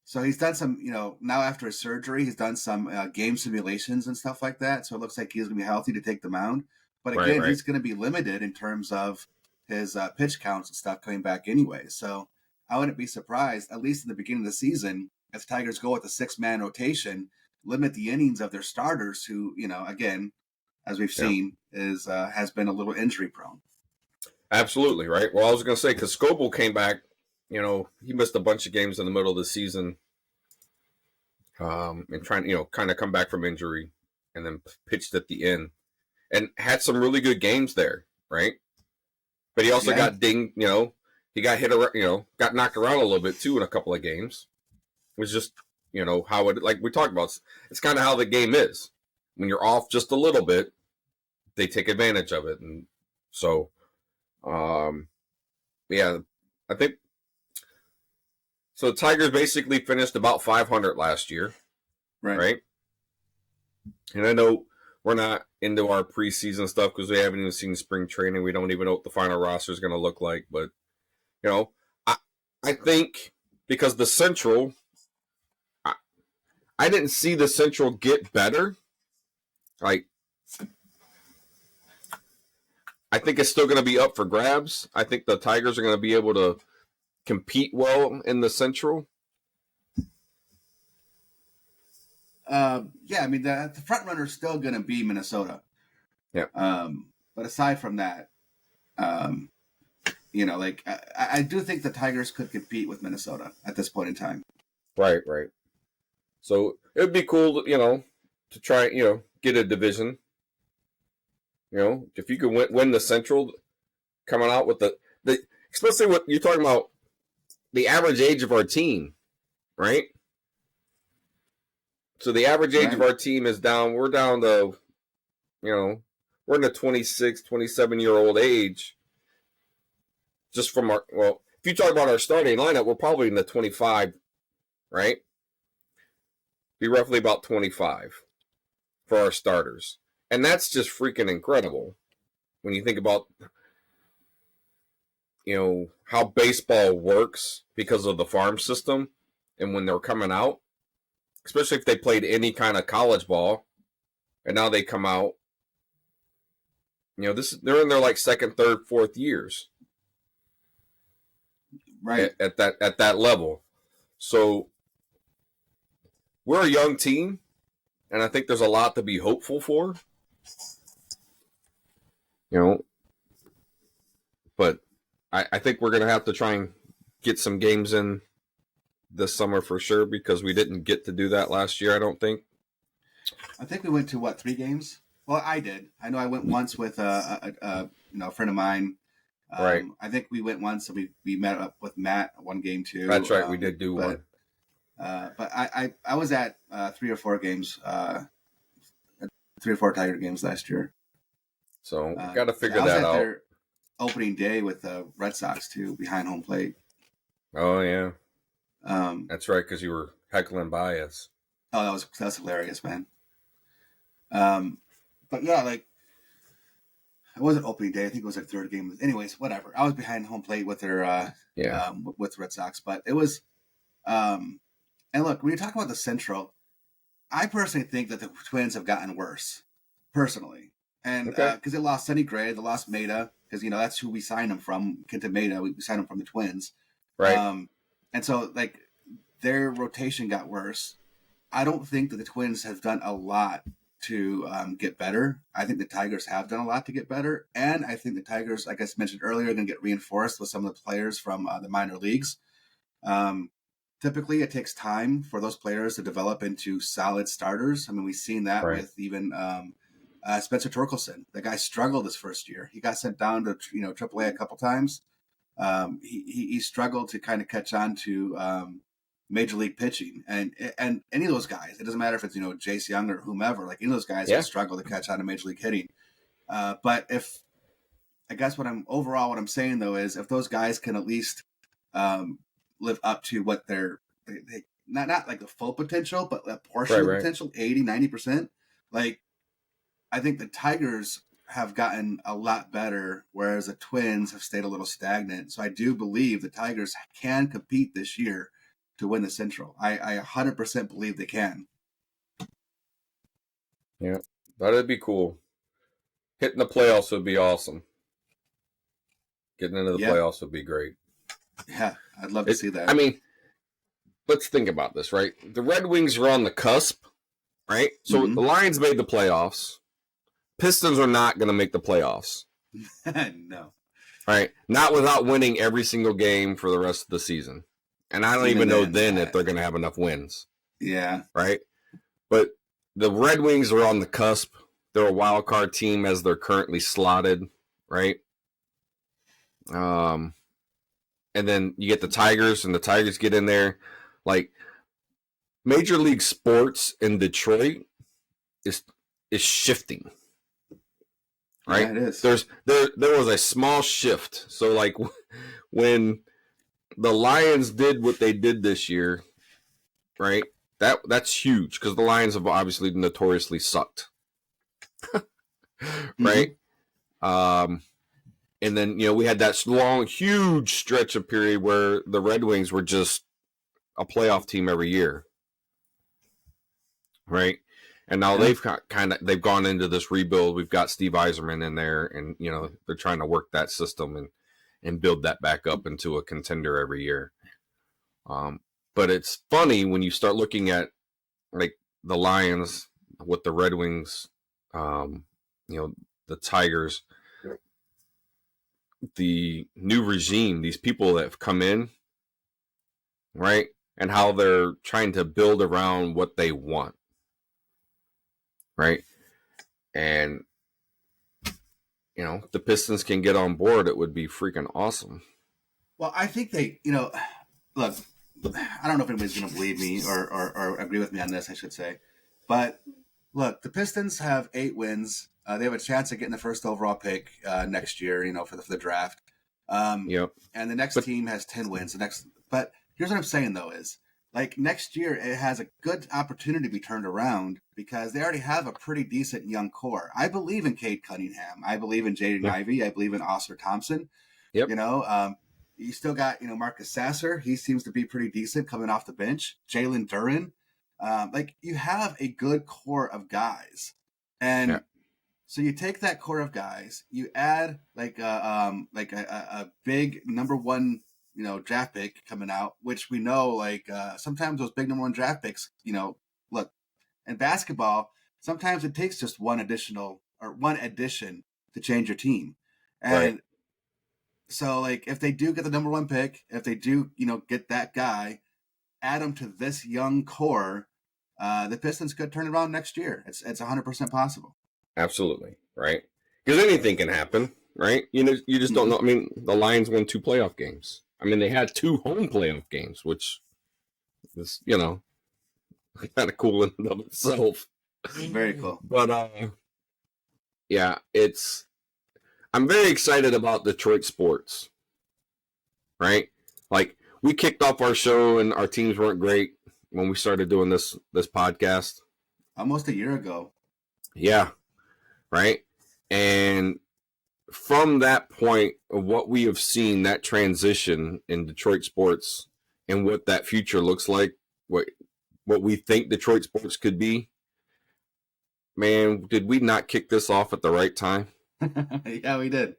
So he's done some, now after his surgery, he's done some game simulations and stuff like that. So it looks like he's going to be healthy to take the mound. But again, he's going to be limited in terms of his pitch counts and stuff coming back anyway. So I wouldn't be surprised, at least in the beginning of the season, if the Tigers go with a 6-man rotation, limit the innings of their starters, who, again, as we've seen, has been a little injury prone. Absolutely, right? Well, I was going to say, because Scoble came back, he missed a bunch of games in the middle of the season, and trying, kind of come back from injury, and then pitched at the end, and had some really good games there, right? But he also got dinged, he got hit, got knocked around a little bit too in a couple of games. It was just, how it, like we talked about, it's kind of how the game is. When you're off just a little bit, they take advantage of it. And so, yeah, I think, so the Tigers basically finished about 500 last year, right? And I know we're not into our preseason stuff because we haven't even seen spring training. We don't even know what the final roster is going to look like. But, I think because the Central, I didn't see the Central get better. Like, I think it's still going to be up for grabs. I think the Tigers are going to be able to compete well in the Central. Yeah, I mean, the front runner is still going to be Minnesota. Yeah. But aside from that, I do think the Tigers could compete with Minnesota at this point in time. Right. So it would be cool, to try, get a division. If you could win the Central, coming out with the especially what you're talking about, the average age of our team, right? So the average age of our team is down. We're down to, we're in the 26, 27-year-old age. Just from if you talk about our starting lineup, we're probably in the 25, right? Be roughly about 25 for our starters. And that's just freaking incredible when you think about, how baseball works because of the farm system and when they're coming out, especially if they played any kind of college ball and now they come out, they're in their like second, third, fourth years. Right. At that level. So we're a young team, and I think there's a lot to be hopeful for. But I think we're going to have to try and get some games in this summer for sure because we didn't get to do that last year, I don't think. I think we went to, 3 games? Well, I did. I know I went once with a friend of mine. Right. I think we went once, so we met up with Matt one game too. That's right. We did do one. But I was at 3 or 4 games, 3 or 4 Tiger games last year. So got to figure that out. Their opening day with the Red Sox too, behind home plate. Oh yeah. That's right, because you were heckling by us. Oh, that was hilarious, man. But yeah, like it wasn't opening day. I think it was their third game. Anyways, whatever. I was behind home plate with their with Red Sox, but it was. And look, when you talk about the Central, I personally think that the Twins have gotten worse, personally, and because they lost Sonny Gray, they lost Maeda, because that's who we signed him from, Kenta Maeda. We signed him from the Twins, right? And so like their rotation got worse. I don't think that the Twins have done a lot to get better. I think the Tigers have done a lot to get better. And I think the Tigers, like I mentioned earlier, are going to get reinforced with some of the players from the minor leagues. Typically, it takes time for those players to develop into solid starters. I mean, we've seen that with even Spencer Torkelson. The guy struggled his first year. He got sent down to AAA a couple times. He struggled to kind of catch on to major league pitching, and any of those guys, it doesn't matter if it's Jace Young or whomever, like any of those guys have struggled to catch on to major league hitting. But if I guess what I'm saying though is if those guys can at least live up to what they not like the full potential, but a portion of the potential, 80-90%, like I think the Tigers have gotten a lot better, whereas the Twins have stayed a little stagnant. So I do believe the Tigers can compete this year to win the Central. I 100% believe they can. Yeah, that'd be cool. Hitting the playoffs would be awesome. Getting into the playoffs would be great. Yeah, I'd love to see that. I mean, let's think about this, right? The Red Wings are on the cusp, right? So the Lions made the playoffs. Pistons are not going to make the playoffs. No. Right? Not without winning every single game for the rest of the season. And I don't even know then if they're going to have enough wins. Yeah. Right? But the Red Wings are on the cusp. They're a wild card team as they're currently slotted, right? And then you get the Tigers, and the Tigers get in there. Like, Major League Sports in Detroit is shifting. Right? Yeah, it is. There was a small shift. So, like, when the Lions did what they did this year, right? That's huge because the Lions have obviously notoriously sucked. Right? And then, we had that long, huge stretch of period where the Red Wings were just a playoff team every year. Right? And now they've gone into this rebuild. We've got Steve Yzerman in there, and they're trying to work that system and build that back up into a contender every year. But it's funny when you start looking at like the Lions with the Red Wings, the Tigers, the new regime, these people that have come in, right, and how they're trying to build around what they want. Right. And, if the Pistons can get on board, it would be freaking awesome. Well, I think they, look, I don't know if anybody's going to believe me or agree with me on this, I should say. But look, the Pistons have 8 wins. They have a chance of getting the first overall pick next year, for the draft. Yep. And the next team has 10 wins. But here's what I'm saying, though, is like next year, it has a good opportunity to be turned around because they already have a pretty decent young core. I believe in Cade Cunningham. I believe in Jaden Ivey. I believe in Oscar Thompson. Yep. You still got, Marcus Sasser. He seems to be pretty decent coming off the bench. Jalen Duren. You have a good core of guys. And so you take that core of guys, you add a big number one draft pick coming out, which we know, sometimes those big number one draft picks, look, in basketball, sometimes it takes just one addition to change your team. And so, if they do get the number one pick, if they do, get that guy, add him to this young core, the Pistons could turn it around next year. It's 100% possible. Absolutely. Right. Because anything can happen. Right. You just don't know. I mean, the Lions won 2 playoff games. I mean, they had 2 home playoff games, which is, kind of cool in and of itself. Very cool. But, I'm very excited about Detroit sports. Right? Like, we kicked off our show and our teams weren't great when we started doing this podcast. Almost a year ago. Yeah. Right? And from that point of what we have seen, that transition in Detroit sports and what that future looks like, what we think Detroit sports could be, man, did we not kick this off at the right time? Yeah, we did.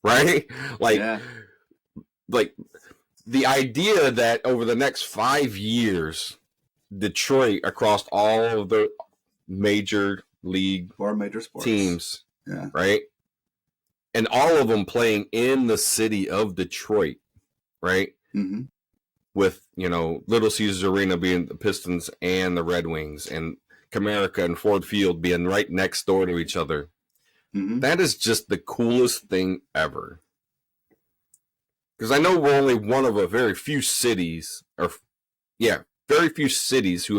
Right? Like the idea that over the next 5 years, Detroit across all of the major league 4 major sports teams, right? And all of them playing in the city of Detroit, right? Mm-hmm. With, Little Caesars Arena being the Pistons and the Red Wings, and Comerica and Ford Field being right next door to each other. Mm-hmm. That is just the coolest thing ever. Because I know we're only one of a very few cities who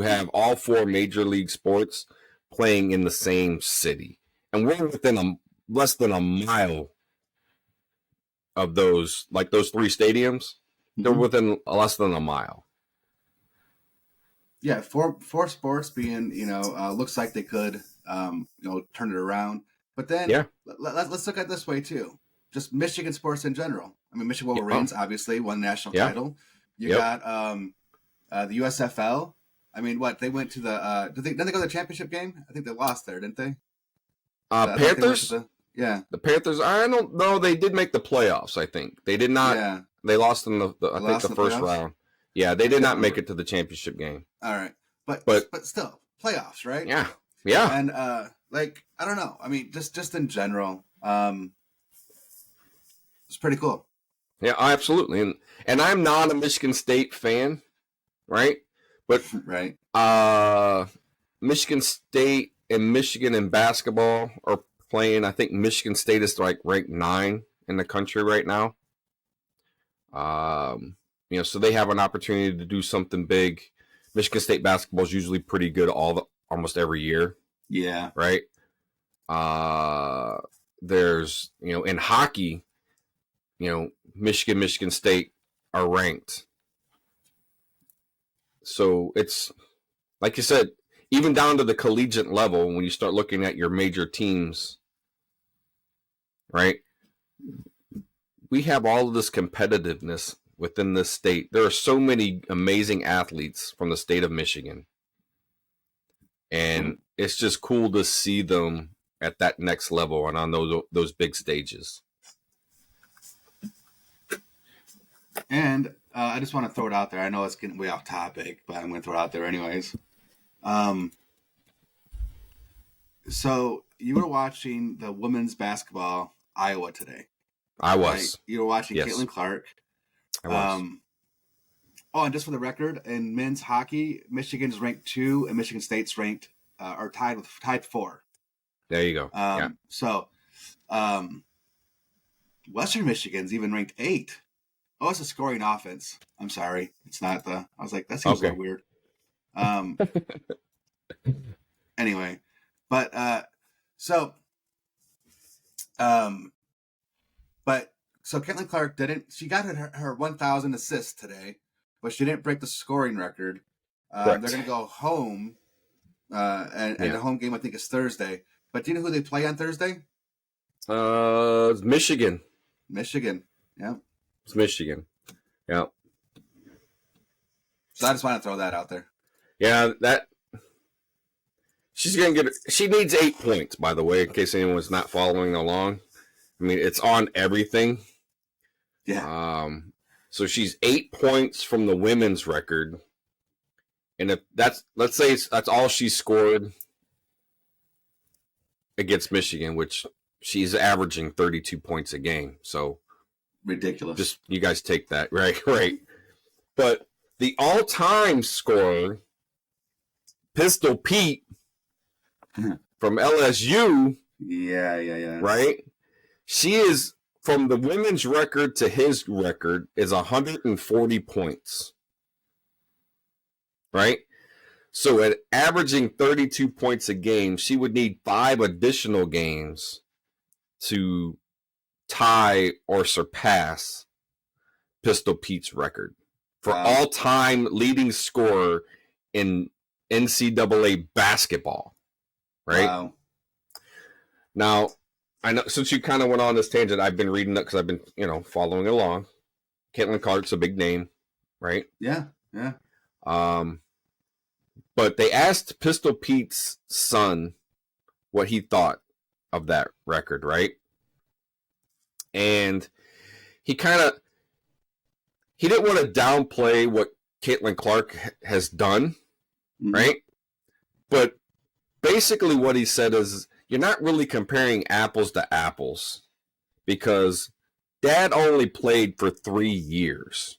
have all 4 major league sports playing in the same city. And we're within less than a mile of those, like those 3 stadiums. Mm-hmm. They're within less than a mile. Yeah, 4 sports being, looks like they could, turn it around. But then let's look at it this way too. Just Michigan sports in general. I mean, Michigan Wolverines obviously won the national title. You got the USFL. I mean, what they went to the? Didn't they go to the championship game? I think they lost there, didn't they? Panthers. The Panthers. I don't know. They did make the playoffs. I think they did not. Yeah. They lost in the I think the first round. Yeah, they did not make it to the championship game. All right, but still playoffs, right? Yeah. And like I don't know. I mean, just in general, it's pretty cool. Yeah, absolutely. And I'm not a Michigan State fan, right? But right. Michigan State and Michigan in basketball are playing. I think Michigan State is like ranked 9 in the country right now. So they have an opportunity to do something big. Michigan State basketball is usually pretty good almost every year. Yeah. Right. There's in hockey, Michigan State are ranked. So it's like you said, even down to the collegiate level, when you start looking at your major teams, right? We have all of this competitiveness within this state. There are so many amazing athletes from the state of Michigan. And it's just cool to see them at that next level and on those big stages. And I just want to throw it out there. I know it's getting way off topic, but I'm going to throw it out there anyways. So you were watching the women's basketball Iowa today. I was. Right? You were watching Caitlyn Clark. I was. And just for the record, in men's hockey, Michigan's ranked 2 and Michigan State's ranked are tied 4. There you go. So Western Michigan's even ranked 8. Oh, it's a scoring offense. I'm sorry. It's not I was like, that seems a little weird. Anyway, but Caitlyn Clark she got her 1,000 assists today, but she didn't break the scoring record. They're going to go home, and the home game I think is Thursday. But do you know who they play on Thursday? Michigan. Michigan. Yeah. It's Michigan. Yeah. So I just want to throw that out there. Yeah, she's going to she needs 8 points, by the way, in case anyone's not following along. I mean, it's on everything. Yeah. So she's 8 points from the women's record. And if let's say that's all she scored against Michigan, which she's averaging 32 points a game. So ridiculous. Just you guys take that, right? But the all-time scorer, Pistol Pete from LSU. Yeah. Right? She is, from the women's record to his record, is 140 points. Right? So at averaging 32 points a game, she would need 5 additional games to tie or surpass Pistol Pete's record for all-time leading scorer in NCAA basketball. Right? Wow. Now, I know since you kind of went on this tangent, I've been reading it because I've been, following along. Caitlyn Clark's a big name, right? Yeah. But they asked Pistol Pete's son what he thought of that record, right? And he didn't want to downplay what Caitlyn Clark has done, right? But basically what he said is, you're not really comparing apples to apples because Dad only played for 3 years.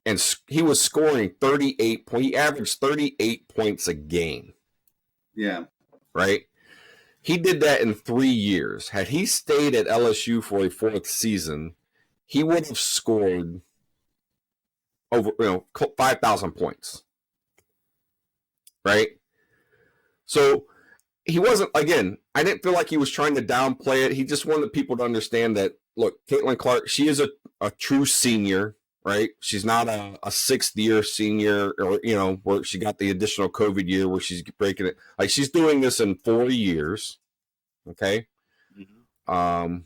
And he was scoring 38 points. He averaged 38 points a game. Yeah. Right? He did that in 3 years. Had he stayed at LSU for a 4th season, he would have scored over 5,000 points. Right? So he wasn't, again, I didn't feel like he was trying to downplay it. He just wanted people to understand that, look, Caitlyn Clark, she is a true senior, right? She's not a 6th-year senior or, where she got the additional COVID year where she's breaking it. Like, she's doing this in 4 years, okay? Mm-hmm.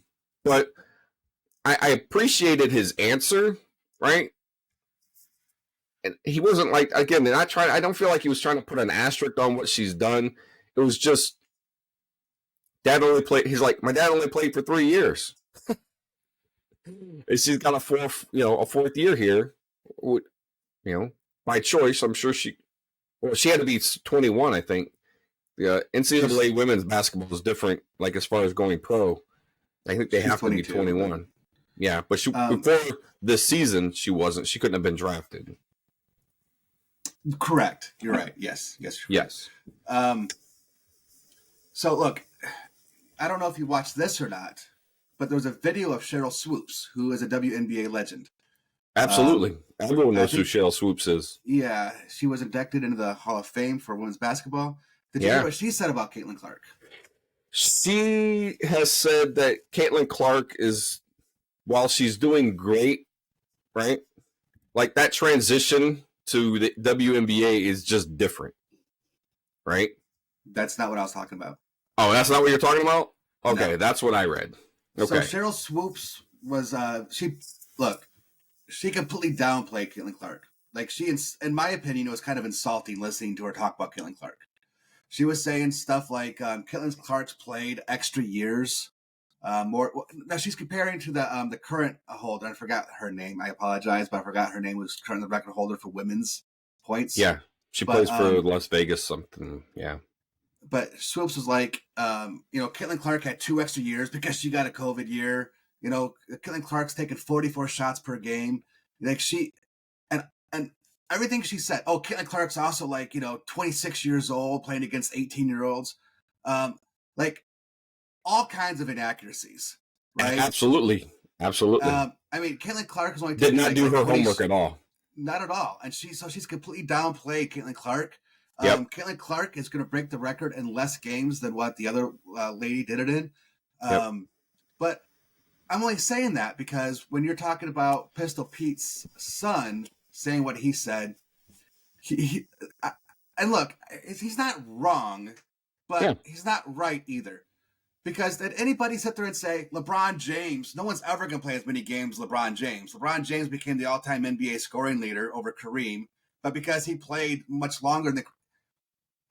But I appreciated his answer, right? And he wasn't like, again, I don't feel like he was trying to put an asterisk on what she's done. It was just, he's like, my dad only played for 3 years. And she's got a fourth year here, by choice. I'm sure she had to be 21, I think. The NCAA women's basketball is different, like as far as going pro. I think they have to be 21. But... Yeah, but before this season, she wasn't. She couldn't have been drafted. Correct. You're right. Yes. So look, I don't know if you watched this or not, but there was a video of Cheryl Swoops, who is a WNBA legend. Absolutely. Everyone knows who Cheryl Swoops is. Yeah, she was inducted into the Hall of Fame for women's basketball. Did you hear what she said about Caitlyn Clark? She has said that Caitlyn Clark is, while she's doing great, right? Like that transition to the WNBA is just different, right? That's not what I was talking about. Oh, that's not what you're talking about? Okay, no. That's what I read. Okay. So Cheryl Swoops was, she completely downplayed Caitlyn Clark. Like she, in my opinion, it was kind of insulting listening to her talk about Caitlyn Clark. She was saying stuff like Caitlyn Clark's played extra years. Now she's comparing to the current holder. I forgot her name. I apologize, but I forgot her name was current record holder for women's points. Yeah, she plays for Las Vegas something. Yeah. But Swoops was like, Caitlyn Clark had 2 extra years because she got a COVID year. Caitlyn Clark's taking 44 shots per game. Like she, and everything she said. Oh, Caitlyn Clark's also 26 years old playing against 18-year-olds. Like all kinds of inaccuracies, right? Absolutely. Caitlyn Clark is only did not do her homework at all. Not at all. And she's completely downplayed Caitlyn Clark. Yep. Caitlyn Clark is going to break the record in less games than what the other lady did it in. But I'm only saying that because when you're talking about Pistol Pete's son saying what he said, and look, he's not wrong, but he's not right either. Because did anybody sit there and say, LeBron James, no one's ever going to play as many games as LeBron James. LeBron James became the all-time NBA scoring leader over Kareem, but because he played much longer than it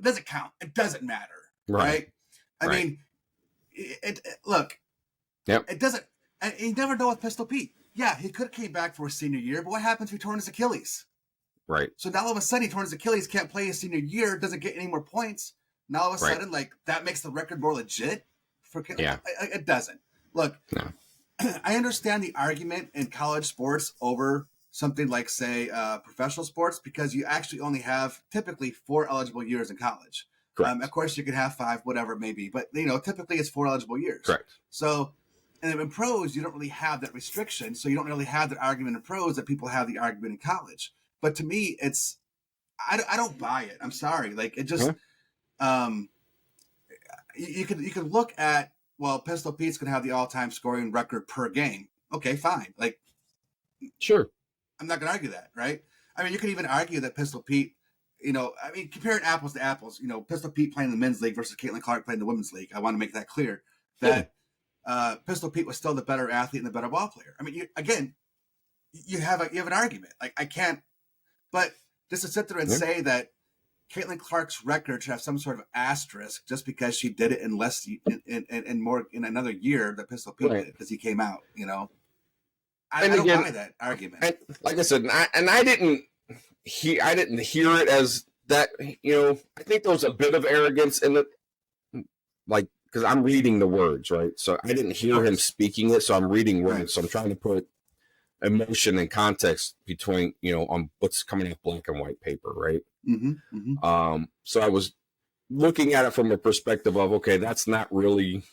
doesn't count. It doesn't matter, right? I mean, it doesn't. And you never know with Pistol Pete. Yeah, he could have came back for his senior year, but what happens if he torn his Achilles? Right. So now all of a sudden he torn his Achilles, can't play his senior year, doesn't get any more points. Now all of a sudden, that makes the record more legit? It doesn't. Look, no. I understand the argument in college sports over something like, say, professional sports, because you actually only have typically 4 eligible years in college. Of course, you can have 5, whatever it may be, but typically it's 4 eligible years. Correct. So, and in pros, you don't really have that restriction, so you don't really have that argument in pros that people have the argument in college. But to me, I don't buy it. I'm sorry. Like it just, you could look at, well, Pistol Pete's gonna have the all-time scoring record per game. Okay, fine. Like, sure. I'm not going to argue that, right? I mean, you could even argue that Pistol Pete, comparing apples to apples, Pistol Pete playing in the men's league versus Caitlyn Clark playing in the women's league. I want to make that clear that Pistol Pete was still the better athlete and the better ball player. I mean, you have an argument. Like I can't, but just to sit there and say that Caitlyn Clark's record should have some sort of asterisk just because she did it in another year that Pistol Pete did because he came out, I don't buy that argument. And like I said, I didn't hear it as that. I think there was a bit of arrogance in it, because I'm reading the words, right? So I didn't hear him speaking it, so I'm reading words. So I'm trying to put emotion and context between, on what's coming off black and white paper, right? Mm-hmm, mm-hmm. So I was looking at it from a perspective of, okay, that's not really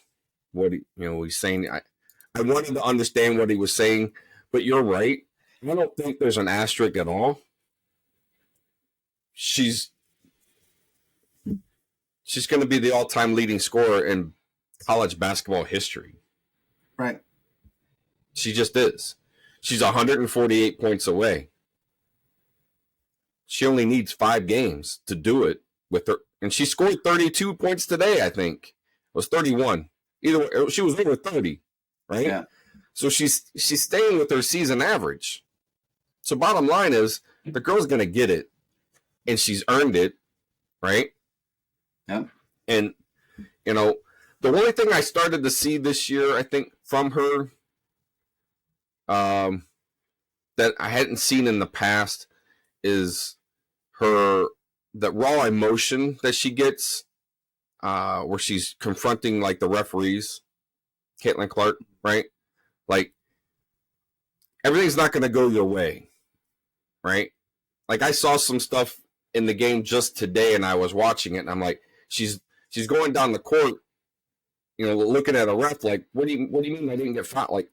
what he's saying. I wanted to understand what he was saying, but you're right. I don't think there's an asterisk at all. She's going to be the all-time leading scorer in college basketball history. Right. She just is. She's 148 points away. She only needs 5 games to do it with her. And she scored 32 points today, I think. It was 31. Either way, she was over 30. Right? Yeah. So she's staying with her season average. So bottom line is the girl's gonna get it, and she's earned it, right? Yeah. And the only thing I started to see this year, I think, from her that I hadn't seen in the past is that raw emotion that she gets, where she's confronting like the referees, Caitlyn Clark, right? Like everything's not going to go your way, right? Like I saw some stuff in the game just today, and I was watching it, and I'm like, she's going down the court, looking at a ref, like, what do you mean I didn't get fouled? Like,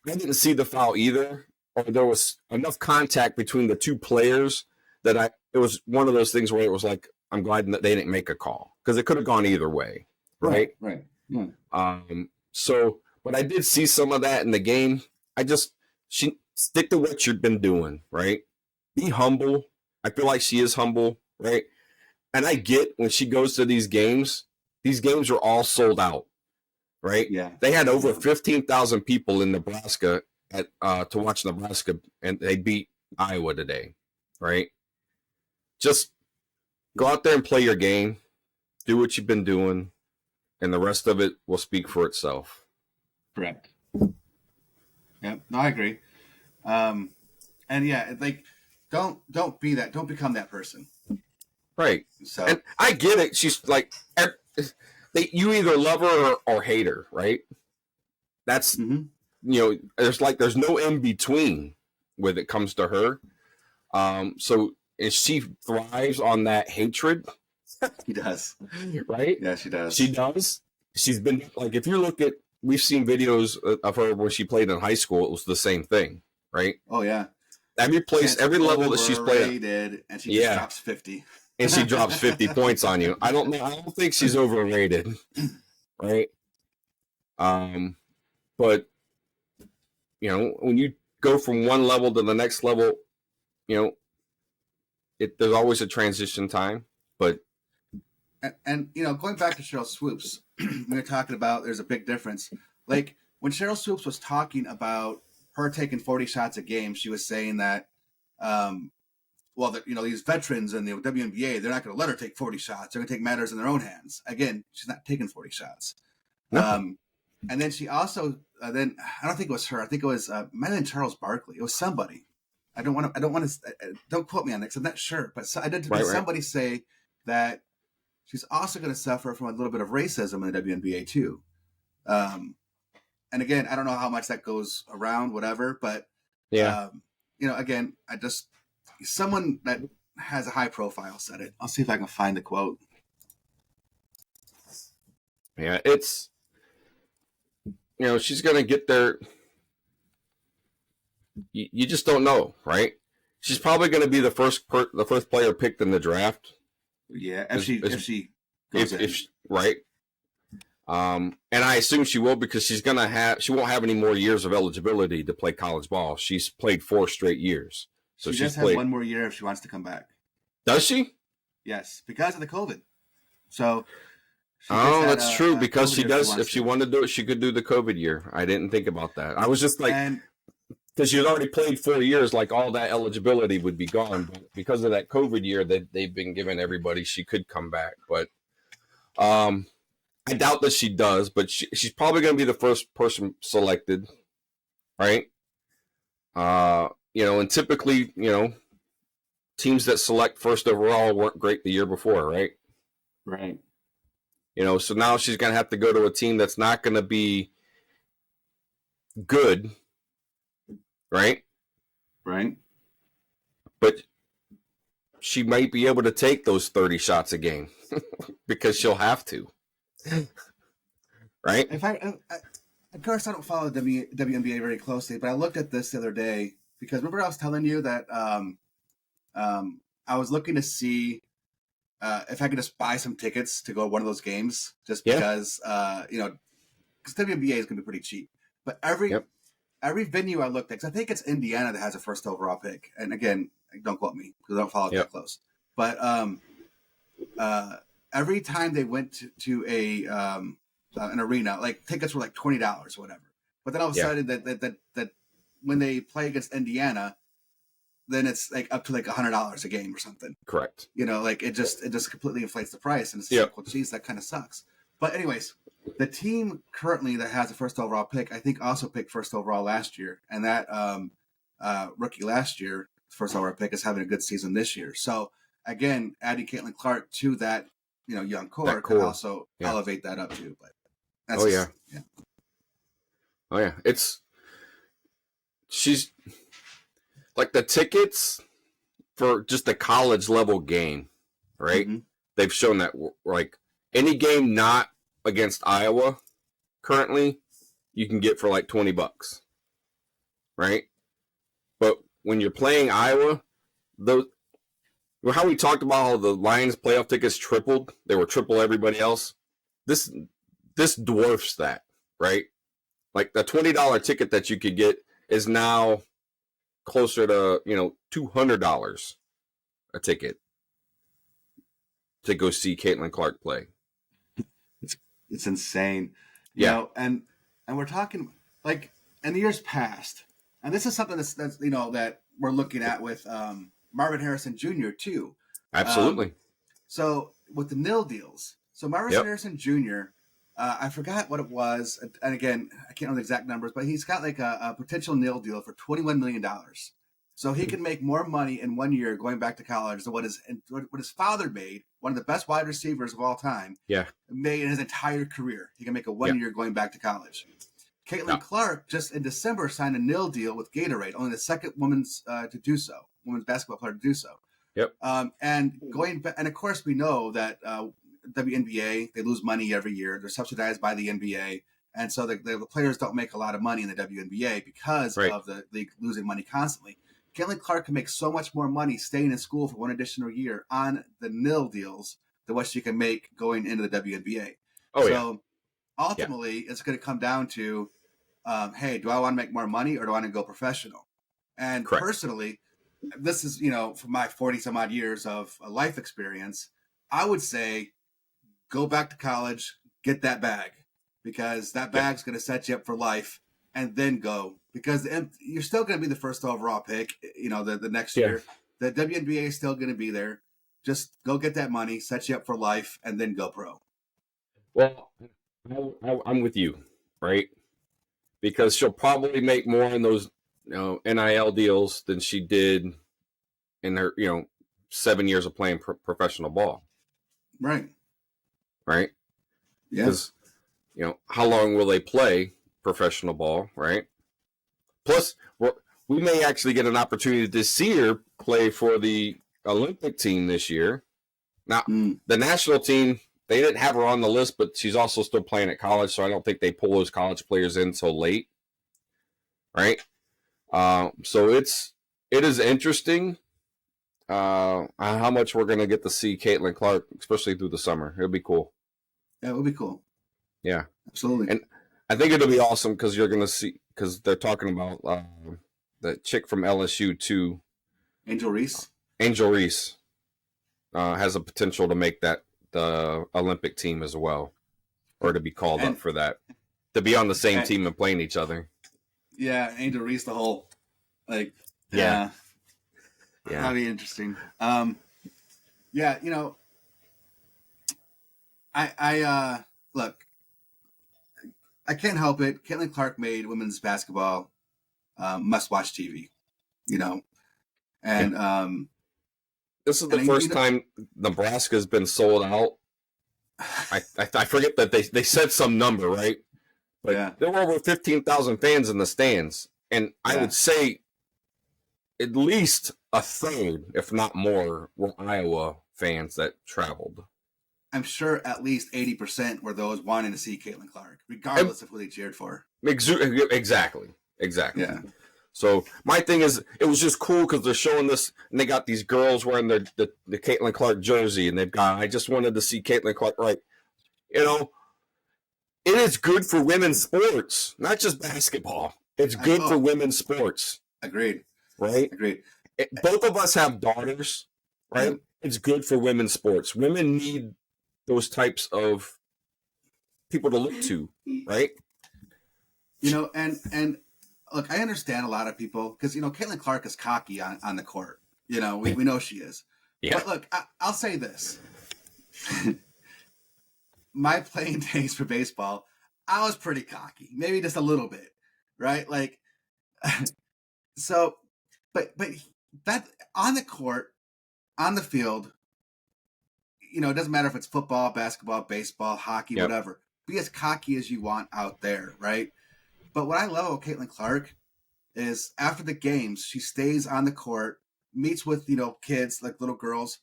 I didn't see the foul either, or there was enough contact between the two players that it was one of those things where it was like, I'm glad that they didn't make a call because it could have gone either way, right? Right. Yeah. But I did see some of that in the game. She stick to what you've been doing, right? Be humble. I feel like she is humble, right? And I get when she goes to these games are all sold out, right? Yeah. They had over 15,000 people in Nebraska to watch Nebraska, and they beat Iowa today, right? Just go out there and play your game, do what you've been doing, and the rest of it will speak for itself. Correct. Yeah, no, I agree. And yeah, like, don't become that person. Right. So, and I get it. She's like, you either love her or hate her, right? That's, there's no in between when it comes to her. So if she thrives on that hatred. She does. Right? Yeah, she does. She does. She's been, like, if you look at, we've seen videos of her when she played in high school, it was the same thing, right? Oh, yeah. Every level that she's played. And she just drops 50. And she drops 50 points on you. I don't think she's overrated, right? But when you go from one level to the next level, there's always a transition time. But and going back to Cheryl Swoops, we were talking about there's a big difference. Like when Cheryl Swoops was talking about her taking 40 shots a game, she was saying that, these veterans in the WNBA, they're not going to let her take 40 shots. They're going to take matters in their own hands. Again, she's not taking 40 shots. No. And then she also, I don't think it was her. I think it was might have been Charles Barkley. It was somebody. I don't want to. Don't quote me on this. I'm not sure, but I did. Somebody say that she's also going to suffer from a little bit of racism in the WNBA too. And again, I don't know how much that goes around, whatever. But again, someone that has a high profile said it. I'll see if I can find the quote. Yeah, it's she's going to get there. You just don't know, right? She's probably going to be the first player picked in the draft. Yeah, if she goes in. Right. And I assume she will because she won't have any more years of eligibility to play college ball. She's played 4 straight years. So she just has one more year if she wants to come back. Does she? Yes, because of the COVID. So. That's true. Because she does. If she wanted to do it, she could do the COVID year. I didn't think about that. I was just like, because she had already played 4 years, like all that eligibility would be gone. But because of that COVID year that they've been giving everybody, she could come back. But I doubt that she does. But she's probably going to be the first person selected, right? And typically, teams that select first overall weren't great the year before, right? Right. So now she's going to have to go to a team that's not going to be good, right? Right. But she might be able to take those 30 shots a game because she'll have to, right? Of course, I don't follow the WNBA very closely, but I looked at this the other day because remember I was telling you that I was looking to see if I could just buy some tickets to go to one of those games, just because, because WNBA is going to be pretty cheap. But every venue I looked at, because I think it's Indiana that has a first overall pick. And again, don't quote me because I don't follow it that close. But every time they went to an arena, like tickets were like $20 or whatever. But then all of a sudden that when they play against Indiana, then it's like up to like $100 a game or something. Correct. Like it just completely inflates the price, and it's like, well, geez, that kind of sucks. But anyways, the team currently that has the first overall pick, I think, also picked first overall last year, and that rookie last year, first overall pick, is having a good season this year. So again, adding Caitlyn Clark to that young core could also elevate that up too. But that's yeah. Oh yeah, she's like the tickets for just the college level game, right? Mm-hmm. They've shown that like any game not against Iowa currently, you can get for like $20, right? But when you're playing Iowa, how we talked about how the Lions playoff tickets tripled, they were triple everybody else. This dwarfs that, right? Like the $20 ticket that you could get is now closer to $200 a ticket to go see Caitlyn Clark play. It's insane, and we're talking like in the years past, and this is something that's that we're looking at with Marvin Harrison Jr. too. Absolutely. So with the nil deals, so Marvin Harrison Jr. I forgot what it was, and again, I can't remember the exact numbers, but he's got like a potential nil deal for $21 million. So he can make more money in 1 year going back to college than what his father made, one of the best wide receivers of all time, made in his entire career. He can make a 1 year going back to college. Caitlyn Clark just in December signed a nil deal with Gatorade, only the second women's basketball player to do so. Yep. And going back, and of course we know that WNBA, they lose money every year. They're subsidized by the NBA. And so the players don't make a lot of money in the WNBA because of the league losing money constantly. Caitlyn Clark can make so much more money staying in school for one additional year on the nil deals than what she can make going into the WNBA. Ultimately, it's going to come down to, hey, do I want to make more money or do I want to go professional? And personally, this is, from my 40-some-odd years of life experience, I would say go back to college, get that bag, because that bag's going to set you up for life, and then go. Because you're still going to be the first overall pick, the next year. The WNBA is still going to be there. Just go get that money, set you up for life, and then go pro. Well, I'm with you, right? Because she'll probably make more in those NIL deals than she did in her 7 years of playing professional ball. Right. Because how long will they play professional ball, right? Plus, we may actually get an opportunity to see her play for the Olympic team this year. Now, the national team, they didn't have her on the list, but she's also still playing at college, so I don't think they pull those college players in so late, right? So it is interesting how much we're going to get to see Caitlyn Clark, especially through the summer. It'll be cool. Yeah, it will be cool. Yeah. Absolutely. And I think it'll be awesome because you're going to see, because they're talking about the chick from LSU too. Angel Reese. Angel Reese has a potential to make the Olympic team as well, or to be called up for that, to be on the same team and playing each other. Yeah, Angel Reese, the whole that'd be interesting. I look, I can't help it. Caitlyn Clark made women's basketball must-watch TV, and this is the first time Nebraska's been sold out. I forget that they said some number, right? But there were over 15,000 fans in the stands, and I would say at least a third, if not more, were Iowa fans that traveled. I'm sure at least 80% were those wanting to see Caitlyn Clark, regardless of who they cheered for. Exactly. Yeah. So my thing is, it was just cool because they're showing this, and they got these girls wearing the Caitlyn Clark jersey, and they've got, I just wanted to see Caitlyn Clark, right? It is good for women's sports, not just basketball. It's good for women's sports. Agreed. Right? Agreed. Both of us have daughters, right? It's good for women's sports. Women need those types of people to look to, right? And look, I understand a lot of people because Caitlyn Clark is cocky on the court. We know she is. Yeah. But look, I'll say this: my playing days for baseball, I was pretty cocky, maybe just a little bit, right? Like, so, but that on the court, on the field, you know, it doesn't matter if it's football, basketball, baseball, hockey, whatever. Be as cocky as you want out there, right? But what I love about Caitlyn Clark is after the games, she stays on the court, meets with, you know, kids, like little girls,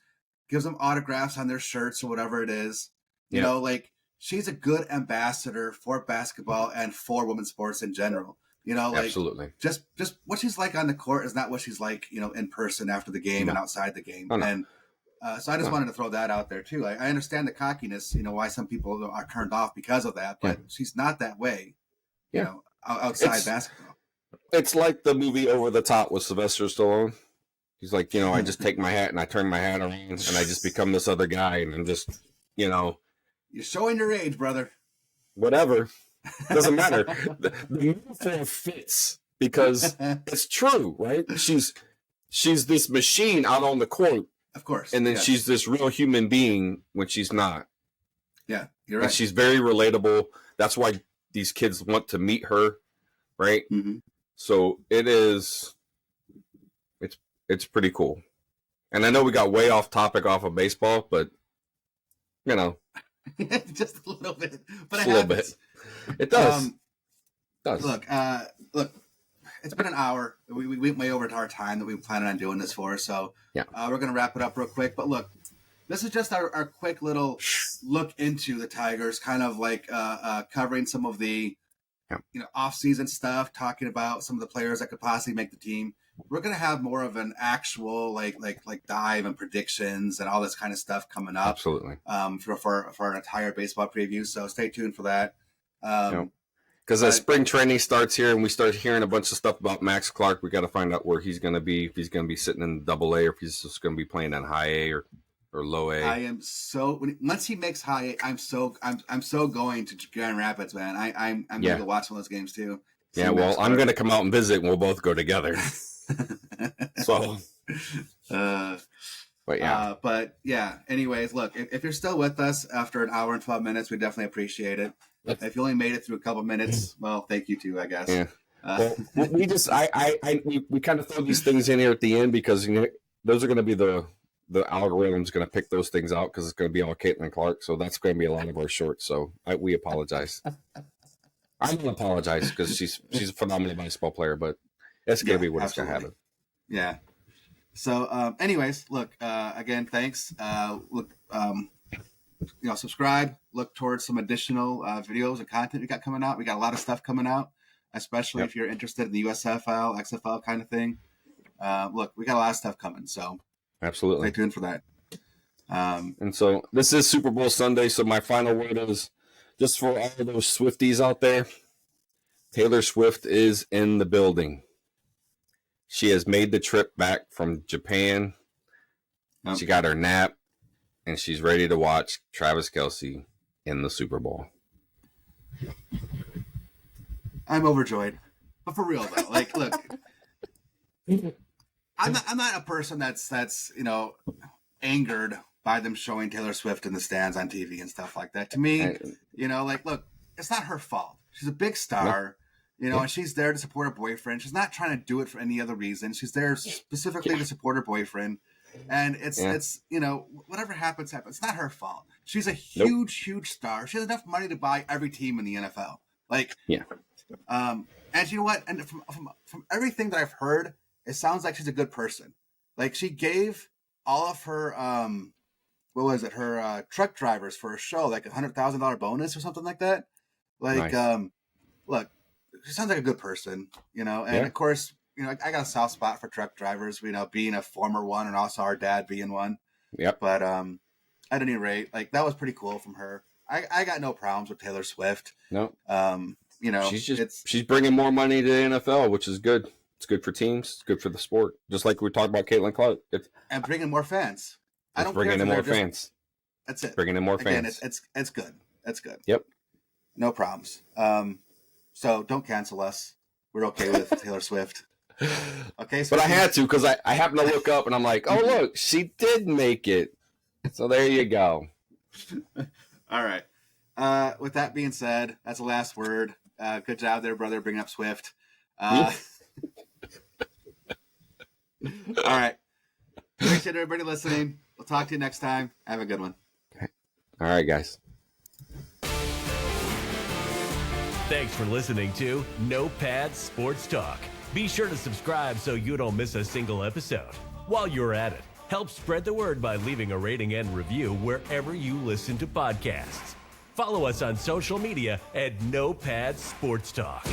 gives them autographs on their shirts or whatever it is. You know, like, she's a good ambassador for basketball and for women's sports in general. You know, like, absolutely. Just what she's like on the court is not what she's like, you know, in person after the game and outside the game. And so I just wanted to throw that out there too. I understand the cockiness, you know, why some people are turned off because of that, but she's not that way, you know, outside basketball. It's like the movie Over the Top with Sylvester Stallone. He's like, you know, I just take my hat and I turn my hat around and I just become this other guy and I'm just, you know. You're showing your age, brother. Whatever. Doesn't matter. The metaphor fits because it's true, right? She's this machine out on the court. Of course. And then she's this real human being when she's not. Yeah, you're right. And she's very relatable. That's why these kids want to meet her, right? Mm-hmm. So it's pretty cool. And I know we got way off topic off of baseball, but, you know. Just a little bit. But just a little bit. It does. Look, it's been an hour. We went way over to our time that we were planning on doing this for. So we're going to wrap it up real quick. But look, this is just our quick little look into the Tigers, kind of like covering some of the you know, off-season stuff, talking about some of the players that could possibly make the team. We're going to have more of an actual like dive and predictions and all this kind of stuff coming up. Absolutely. For an entire baseball preview. So stay tuned for that. Because as spring training starts here and we start hearing a bunch of stuff about Max Clark, we got to find out where he's going to be. If he's going to be sitting in Double A or if he's just going to be playing in High A or Low A. I am so once he makes High A, I'm so going to Grand Rapids, man. I'm going to go watch one of those games too. Yeah, well, I'm going to come out and visit and we'll both go together. So, but yeah. Anyways, look, if you're still with us after an hour and 12 minutes, we definitely appreciate it. If you only made it through a couple minutes, well, thank you too, I guess. Yeah. Well, we just we kind of throw these things in here at the end because you know those are going to be the algorithm's going to pick those things out because it's going to be all Caitlyn Clark, so that's going to be a lot of our shorts. So we apologize. I'm going to apologize because she's a phenomenal baseball player, but that's going to be what it's going to happen. Yeah. So, anyways, look, again, thanks. Look, you know, subscribe, look towards some additional videos and content we got coming out. We got a lot of stuff coming out, especially if you're interested in the USFL, XFL kind of thing. Look, we got a lot of stuff coming. So absolutely. Stay tuned for that. And so this is Super Bowl Sunday. So my final word is just for all of those Swifties out there, Taylor Swift is in the building. She has made the trip back from Japan. She got her nap, and she's ready to watch Travis Kelce in the Super Bowl. I'm overjoyed, but for real though, like, look, I'm not a person that's you know angered by them showing Taylor Swift in the stands on TV and stuff like that. To me, you know, like, look, it's not her fault. She's a big star. You know, and she's there to support her boyfriend. She's not trying to do it for any other reason. She's there specifically to support her boyfriend. And it's you know, whatever happens. It's not her fault. She's a huge star. She has enough money to buy every team in the NFL. Like, and you know what? And from everything that I've heard, it sounds like she's a good person. Like, she gave all of her what was it? Her truck drivers for a show like $100,000 bonus or something like that. Like, look. She sounds like a good person, you know, and of course, you know, I got a soft spot for truck drivers, you know, being a former one and also our dad being one. Yep. But at any rate, like, that was pretty cool from her. I got no problems with Taylor Swift. No. You know, she's bringing more money to the NFL, which is good. It's good for teams. It's good for the sport. Just like we talked about Caitlyn Clark. And bringing more fans. I don't bringing in more fans. That's it. Bringing in more Again, fans. It's good. That's good. Yep. No problems. So don't cancel us. We're okay with Taylor Swift. Okay. So but I had to because I happened to look up and I'm like, oh, look, she did make it. So there you go. All right. with that being said, that's the last word. Good job there, brother, bringing up Swift. All right. Appreciate everybody listening. We'll talk to you next time. Have a good one. All right, guys. Thanks for listening to No Pads Sports Talk. Be sure to subscribe so you don't miss a single episode. While you're at it, help spread the word by leaving a rating and review wherever you listen to podcasts. Follow us on social media at No Pads Sports Talk.